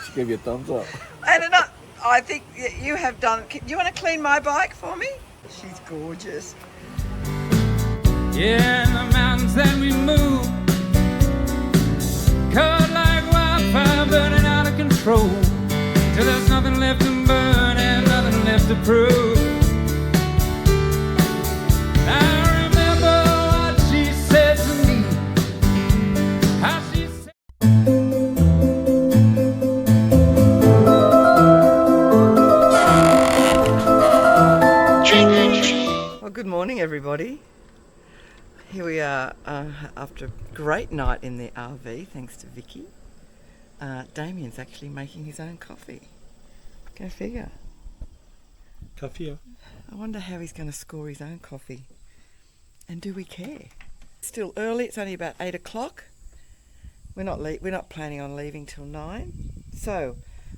She gave you a thumbs up. I think you have done. Do you want to clean my bike for me? She's gorgeous. Yeah, in the mountains that we move, caught like wildfire, burning out of control, till there's nothing left to burn and nothing left to prove. I remember what she said to me, how she said. Well, good morning, everybody. Here we are after a great night in the RV, thanks to Vicky. Damien's actually making his own coffee. Go figure. Coffee. I wonder how he's going to score his own coffee. And do we care? It's still early. It's only about 8 o'clock. We're not planning on leaving till 9. So,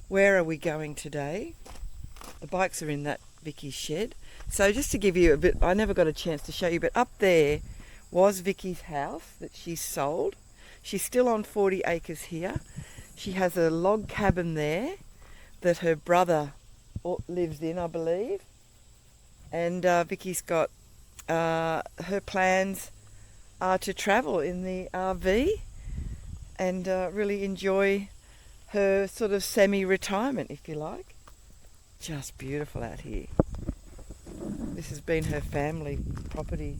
where are we going today? The bikes are in that Vicky's shed. So just to give you a bit, I never got a chance to show you, but up there was Vicky's house that she sold. She's still on 40 acres here. She has a log cabin there that her brother lives in, I believe. And Vicky's got, her plans are to travel in the RV and really enjoy her sort of semi-retirement, if you like. Just beautiful out here. This has been her family property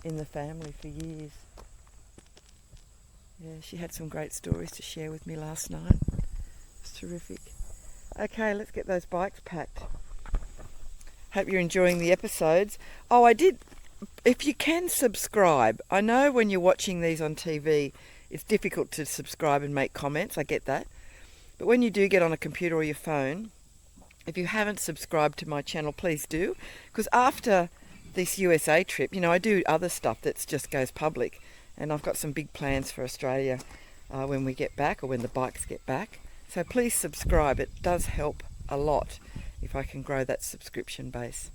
in the family for years. Yeah, she had some great stories to share with me last night. It's terrific. Okay, let's get those bikes packed. Hope you're enjoying the episodes. Oh, I did. If you can subscribe, I know when you're watching these on TV, it's difficult to subscribe and make comments. I get that. But when you do get on a computer or your phone, if you haven't subscribed to my channel, please do. Because after this USA trip, you know, I do other stuff that just goes public. And I've got some big plans for Australia when we get back, or when the bikes get back. So please subscribe. It does help a lot if I can grow that subscription base.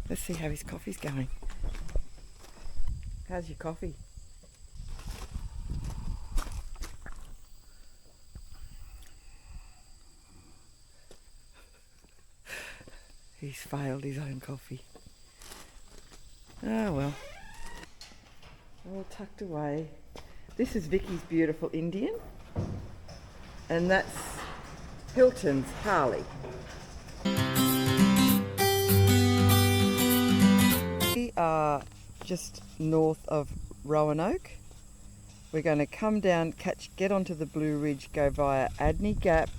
Let's see how his coffee's going. How's your coffee? He's failed his own coffee. Oh well. All tucked away. This is Vicky's beautiful Indian. And that's Hilton's Harley. We are just north of Roanoke. We're going to come down, get onto the Blue Ridge, go via Adney Gap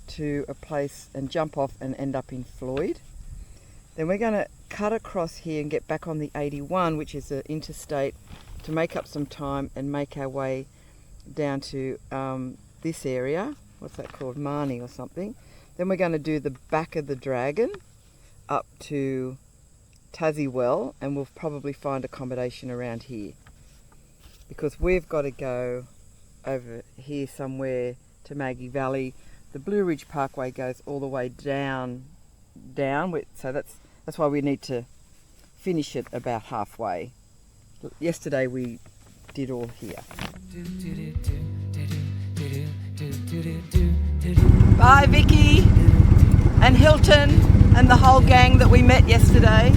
to a place and jump off and end up in Floyd. Then we're going to cut across here and get back on the 81, which is an interstate, to make up some time and make our way down to this area. What's that called? Marnie or something. Then we're going to do the back of the Dragon up to Tassywell, and we'll probably find accommodation around here. Because we've got to go over here somewhere to Maggie Valley. The Blue Ridge Parkway goes all the way down, so that's why we need to finish it about halfway. Yesterday we did all here. Bye Vicky and Hilton and the whole gang that we met yesterday.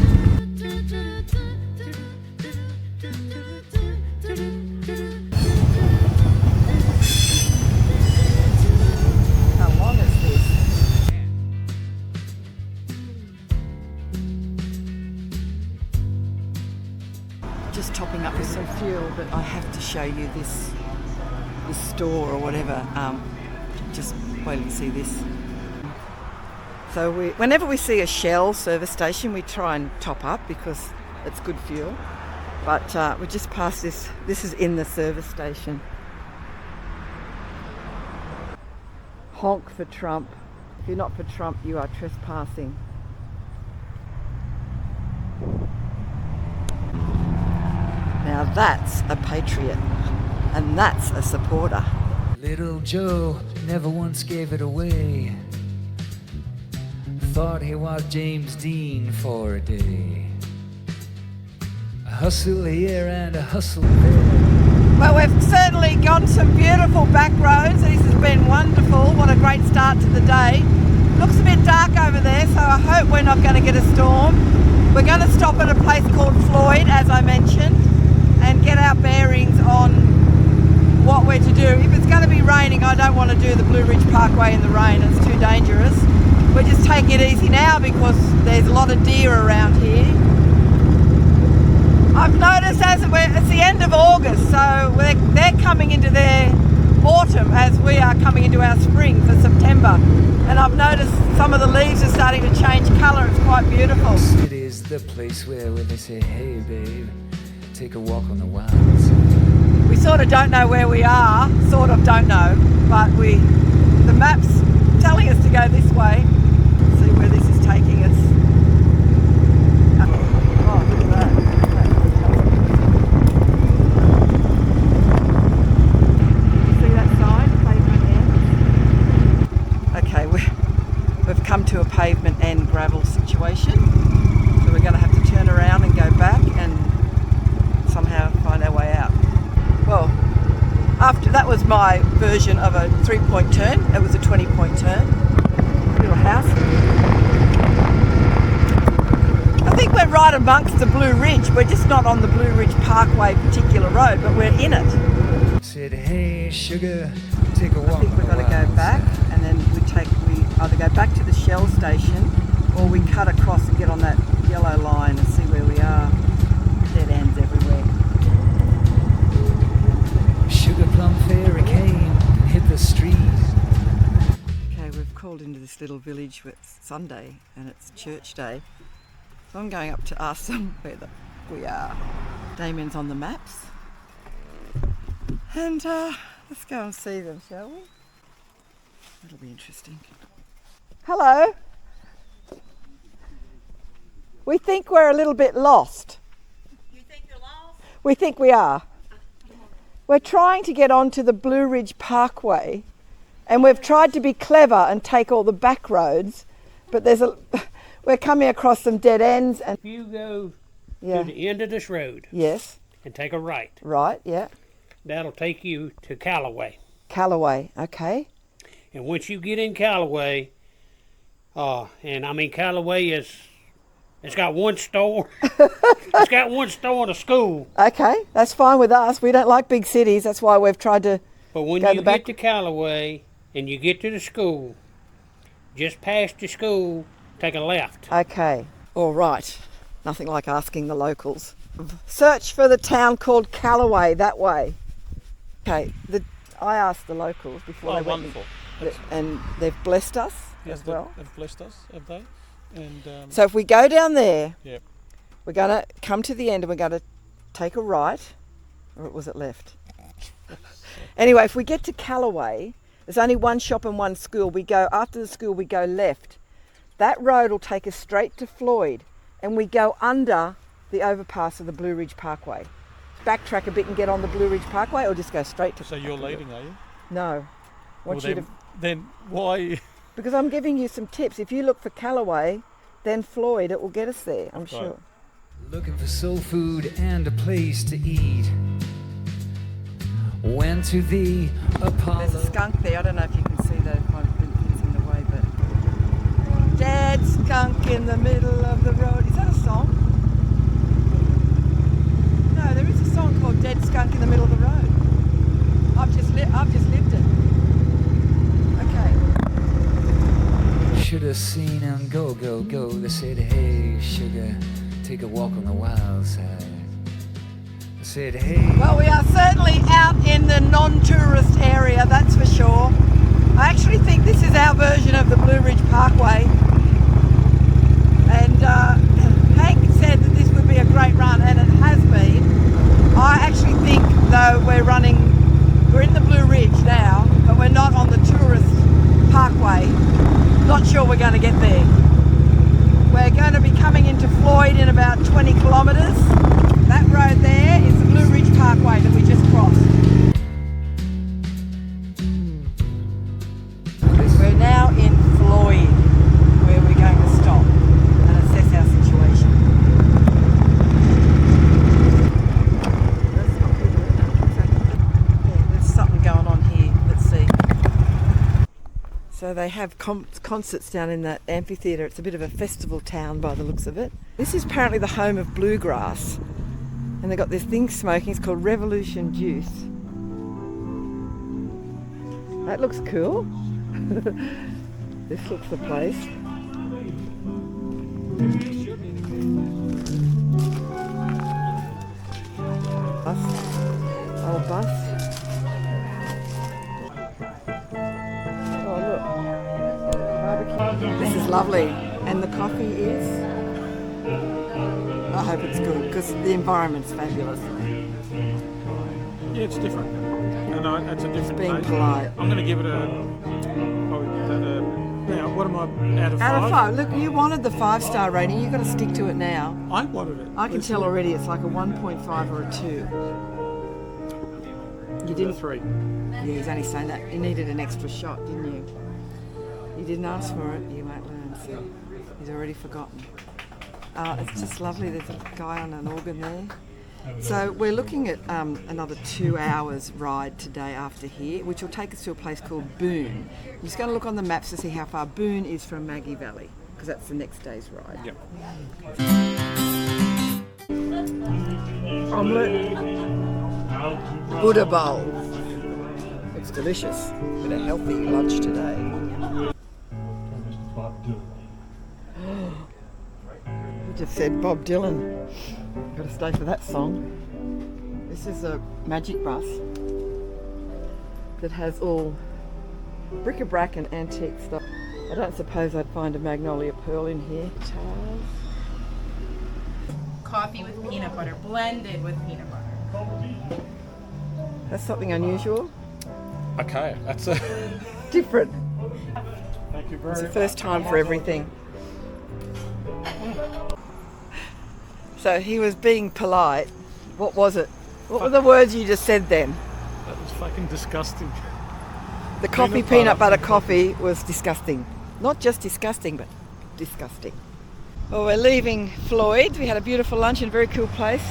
How long is this? Just topping up with some fuel, but I have to show you this store or whatever. Just wait and see this. So whenever we see a Shell service station, we try and top up because it's good fuel. But we just passed this. This is in the service station. Honk for Trump. If you're not for Trump, you are trespassing. Now that's a patriot, and that's a supporter. Little Joe never once gave it away. Thought he was James Dean for a day. A hustle here and a hustle there. Well, we've certainly gone some beautiful back roads. This has been wonderful. What a great start to the day. Looks a bit dark over there, so I hope we're not going to get a storm. We're going to stop at a place called Floyd, as I mentioned, and get our bearings on what we're to do. If it's going to be raining, I don't want to do the Blue Ridge Parkway in the rain. It's too dangerous. We're just taking it easy now because there's a lot of deer around here. I've noticed it's the end of August, so they're coming into their autumn as we are coming into our spring for September. And I've noticed some of the leaves are starting to change colour. It's quite beautiful. It is the place where they say, hey babe, take a walk on the wild side. We sort of don't know where we are, sort of don't know, but the map's telling us to go this way. See where this is taking us. Oh, look at that. See that sign? Pavement end. Okay, we've come to a pavement end gravel situation, so we're going to have to turn around and go back and somehow find our way out. Well, after that was my version of a 3-point turn. It was a 20-point turn. Little house. I think we're right amongst the Blue Ridge. We're just not on the Blue Ridge Parkway particular road, but we're in it. Said, hey sugar, take a walk. I think we're going to go back, and then we either go back to the Shell station, or we cut across and get on that yellow line and see where we are. Dead ends everywhere. Sugar Plum Fairy came and hit the street. Okay, we've called into this little village where it's Sunday and it's church day. So I'm going up to ask them where we are. Damien's on the maps. And let's go and see them, shall we? That'll be interesting. Hello. We think we're a little bit lost. You think you're lost? We think we are. We're trying to get onto the Blue Ridge Parkway, and we've tried to be clever and take all the back roads, but we're coming across some dead ends. And if you go to the end of this road, yes, and take a right, yeah, that'll take you to Callaway. Callaway, okay. And once you get in Callaway, and I mean Callaway it's got one store. It's got one store and a school. Okay, that's fine with us. We don't like big cities. That's why we've tried to. But when you get to Callaway and you get to the school, just past the school, take a left. Okay, all right. Nothing like asking the locals. Search for the town called Callaway that way. Okay, I asked the locals before they went. Wonderful. And they've blessed us as well. They've blessed us, have they? And so if we go down there, yep. We're going to come to the end and we're going to take a right, or was it left? Anyway, if we get to Callaway, there's only one shop and one school. After the school, we go left. That road will take us straight to Floyd, and we go under the overpass of the Blue Ridge Parkway. Backtrack a bit and get on the Blue Ridge Parkway, or just go straight to. So you're leading, are you? No. Then why? Because I'm giving you some tips. If you look for Callaway, then Floyd, it will get us there, I'm sure. Looking for soul food and a place to eat. Went to the Apollo. There's a skunk there. I don't know if you can see those things in the way, but dead skunk in the middle of the road. Is that a song? No, there is a song called Dead Skunk in the Middle of the Road. I've just lived it. Okay. Should have seen them go. They said, hey, sugar, take a walk on the wild side. I said, hey. Well, we are certainly out in the non-tourist area, that's for sure. I actually think this is our version of the Blue Ridge Parkway. And Hank said that this would be a great run, and it has been. So they have concerts down in that amphitheatre. It's a bit of a festival town by the looks of it. This is apparently the home of bluegrass. And they've got this thing smoking. It's called Revolution Juice. That looks cool. This looks the place. Old bus. Oh look, barbecue. This is lovely, and the coffee is. I hope it's good because the environment's fabulous. Yeah, it's different. No, it's a different Being taste. polite. I'm going to give it a. Now, what am I out of 5? Out of 5. Look, you wanted the 5-star rating. You've got to stick to it now. I wanted it. I can tell already. It's like a 1.5 or a 2. You didn't. 3. Yeah, he's only saying that. You needed an extra shot, didn't you? You didn't ask for it. You won't learn. So he's already forgotten. It's just lovely. There's a guy on an organ there. So we're looking at another 2 hours ride today after here, which will take us to a place called Boone. I'm just going to look on the maps to see how far Boone is from Maggie Valley, because that's the next day's ride. Yep. Omelette. Buddha bowl. It's delicious. Bit of healthy lunch today. You just said Bob Dylan. Got to stay for that song. This is a magic bus that has all bric-a-brac and antique stuff. I don't suppose I'd find a magnolia pearl in here. Charles. Coffee with peanut butter, blended with peanut butter. That's something unusual. Okay, that's a Different. Thank you very much. It's the first time for everything. So he was being polite. What was it? What were the words you just said then? That was fucking disgusting. The coffee, peanut butter coffee was disgusting. Not just disgusting, but disgusting. Well, we're leaving Floyd. We had a beautiful lunch in a very cool place.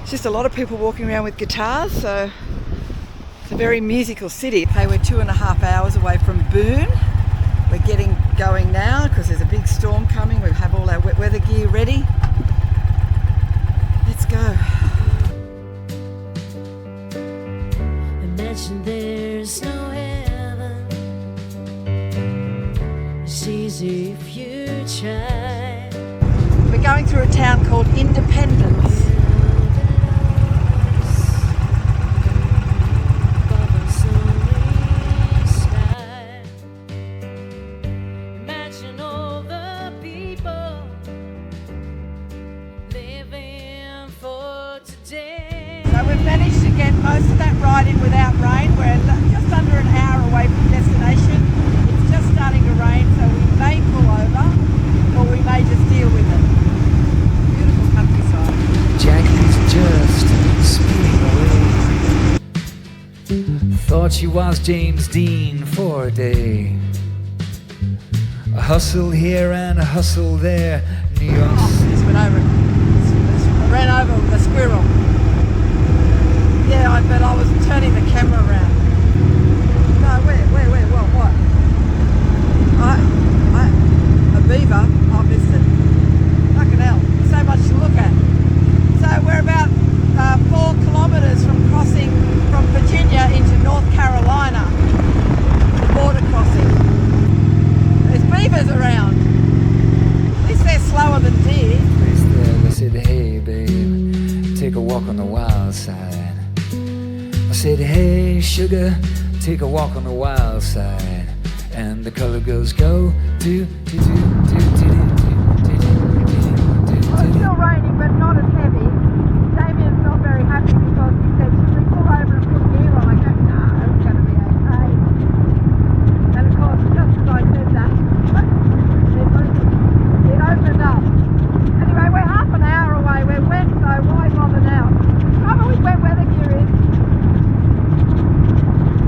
It's just a lot of people walking around with guitars, so it's a very musical city. Okay, we're 2.5 hours away from Boone. We're getting going now because there's a big storm coming. We have all our wet weather gear ready. Let's go. Imagine there's no heaven. It's easy if you try. We're going through a town called Independence. Imagine all the people living for today. So we've managed to get most of that ride in without rain. We're just under an hour away from destination. It's just starting to rain, so we may pull over or we may just deal with it. Beautiful countryside. Jackie's just speeding away. Thought she was James Dean for a day. A hustle here and a hustle there. New York. Just went over it. Ran over with a squirrel. Yeah, but I was turning the camera around. No, where, what? A beaver? I missed it. Fucking hell, so much to look at. So we're about 4 kilometres from crossing from Virginia into North Carolina. The border crossing. There's beavers around. At least they're slower than deer. Place there, they said, hey babe, take a walk on the wild side. I said, hey sugar, take a walk on the wild side. And the color goes go, do, do, do, do, do, do, do, do, do. It's still raining, but not as heavy. Damien's not very happy because he said, should we pull over and put gear on? I go, no, it's going to be okay. And of course, just as I said that, it opened up. Anyway, we're half an hour away. We're wet, so why bother now? Trouble with wet weather gear is,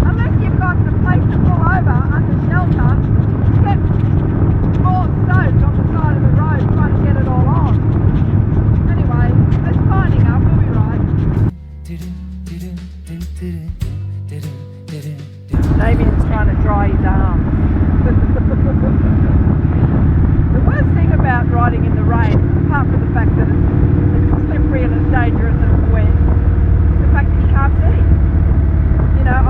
unless you've got a place to pull over under shelter, you get more soaked on the side of the road trying to get it all on. Anyway, it's lining up, we'll be right. Damien's trying to dry his arms. about riding in the rain, apart from the fact that it's slippery and it's dangerous and it's wet. The fact that you can't see. You know,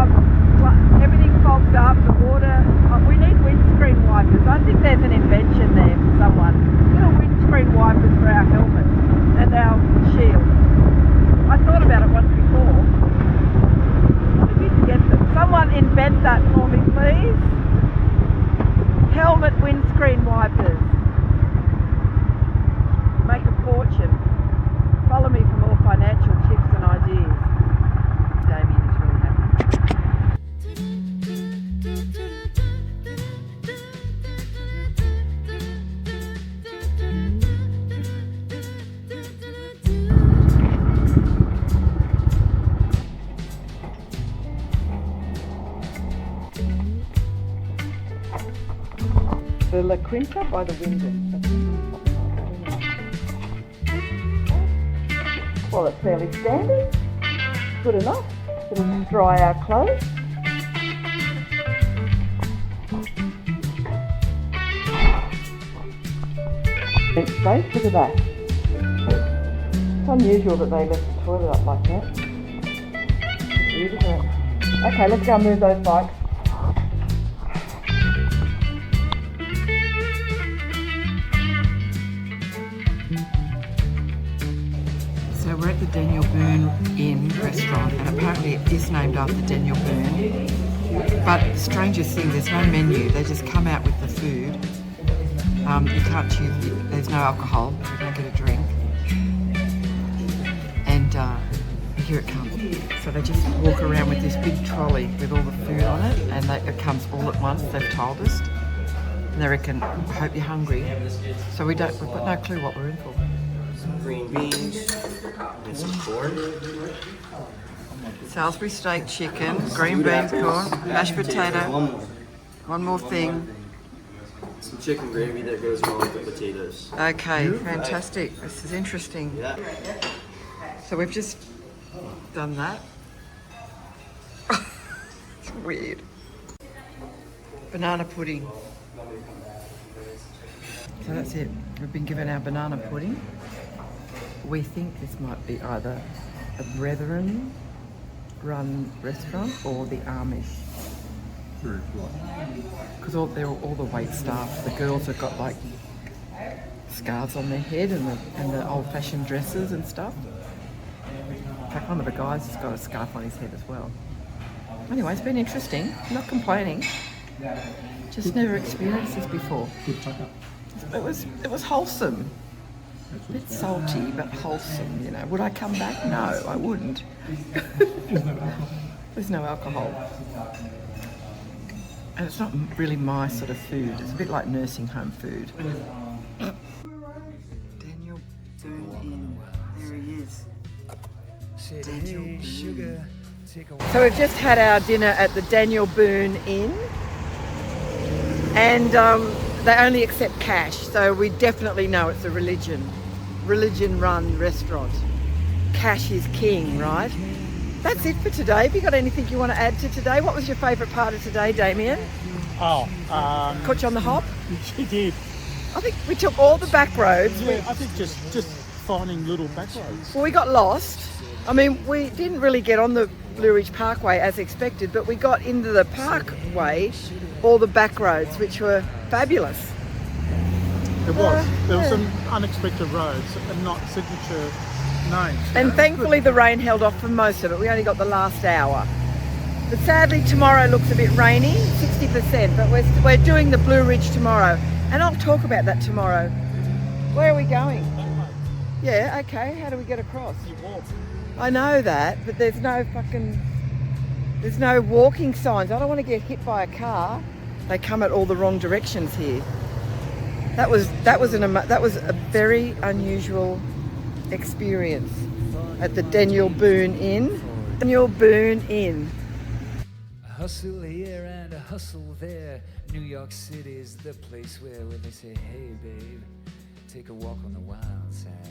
everything fogs up, the water. We need windscreen wipers. I think there's an invention there for someone. Little windscreen wipers for our helmets and our shields. I thought about it once before. I didn't get them. Someone invent that for me, please. Helmet windscreen wipers. Make a fortune. Follow me for more financial tips and ideas. Damien is really happy. The La Quinta by the window. Well, it's fairly standard. Good enough. It'll dry our clothes. Space, look at that. It's unusual that they left the toilet up like that. It's weird, isn't it? Okay, let's go and move those bikes. So we're at the Daniel Boone Inn restaurant, and apparently it is named after Daniel Boone. But the strangest thing, there's no menu. They just come out with the food. You can't choose. There's no alcohol. You don't get a drink. And here it comes. So they just walk around with this big trolley with all the food on it, and it comes all at once. They've told us. And they reckon, I hope you're hungry. So we've got no clue what we're in for. Green beans, and some corn. Salisbury steak chicken, green beans, corn, mashed potato. One more thing. Some chicken gravy that goes along with the potatoes. Okay, fantastic. This is interesting. Yeah. So we've just done that. It's weird. Banana pudding. So that's it. We've been given our banana pudding. We think this might be either a Brethren run restaurant or the Amish. Because they're all the wait staff. The girls have got like scarves on their head and the old-fashioned dresses and stuff. In fact, one of the guys has got a scarf on his head as well. Anyway, it's been interesting. I'm not complaining. Just never experienced this before. It was wholesome. A bit salty, but wholesome, you know. Would I come back? No, I wouldn't. There's no alcohol. And it's not really my sort of food. It's a bit like nursing home food. Daniel Boone. There he is. Daniel Boone. So we've just had our dinner at the Daniel Boone Inn. And they only accept cash, so we definitely know it's a religion-run restaurant. Cash is king, right? That's it for today. Have you got anything you want to add to today? What was your favourite part of today, Damien? Caught you on the hop? She did. I think we took all the back roads. Yeah, I think just finding little back roads. Well, we got lost. I mean, we didn't really get on the Blue Ridge Parkway as expected, but we got into the parkway, all the back roads, which were fabulous. There was some unexpected roads and not signature names. And thankfully the rain held off for most of it. We only got the last hour. But sadly tomorrow looks a bit rainy, 60%, but we're doing the Blue Ridge tomorrow. And I'll talk about that tomorrow. Where are we going? Yeah, okay, how do we get across? You walk. I know that, but there's no walking signs. I don't want to get hit by a car. They come at all the wrong directions here. That was a very unusual experience at the Daniel Boone Inn. Daniel Boone Inn. A hustle here and a hustle there. New York City is the place where they say, hey babe, take a walk on the wild side.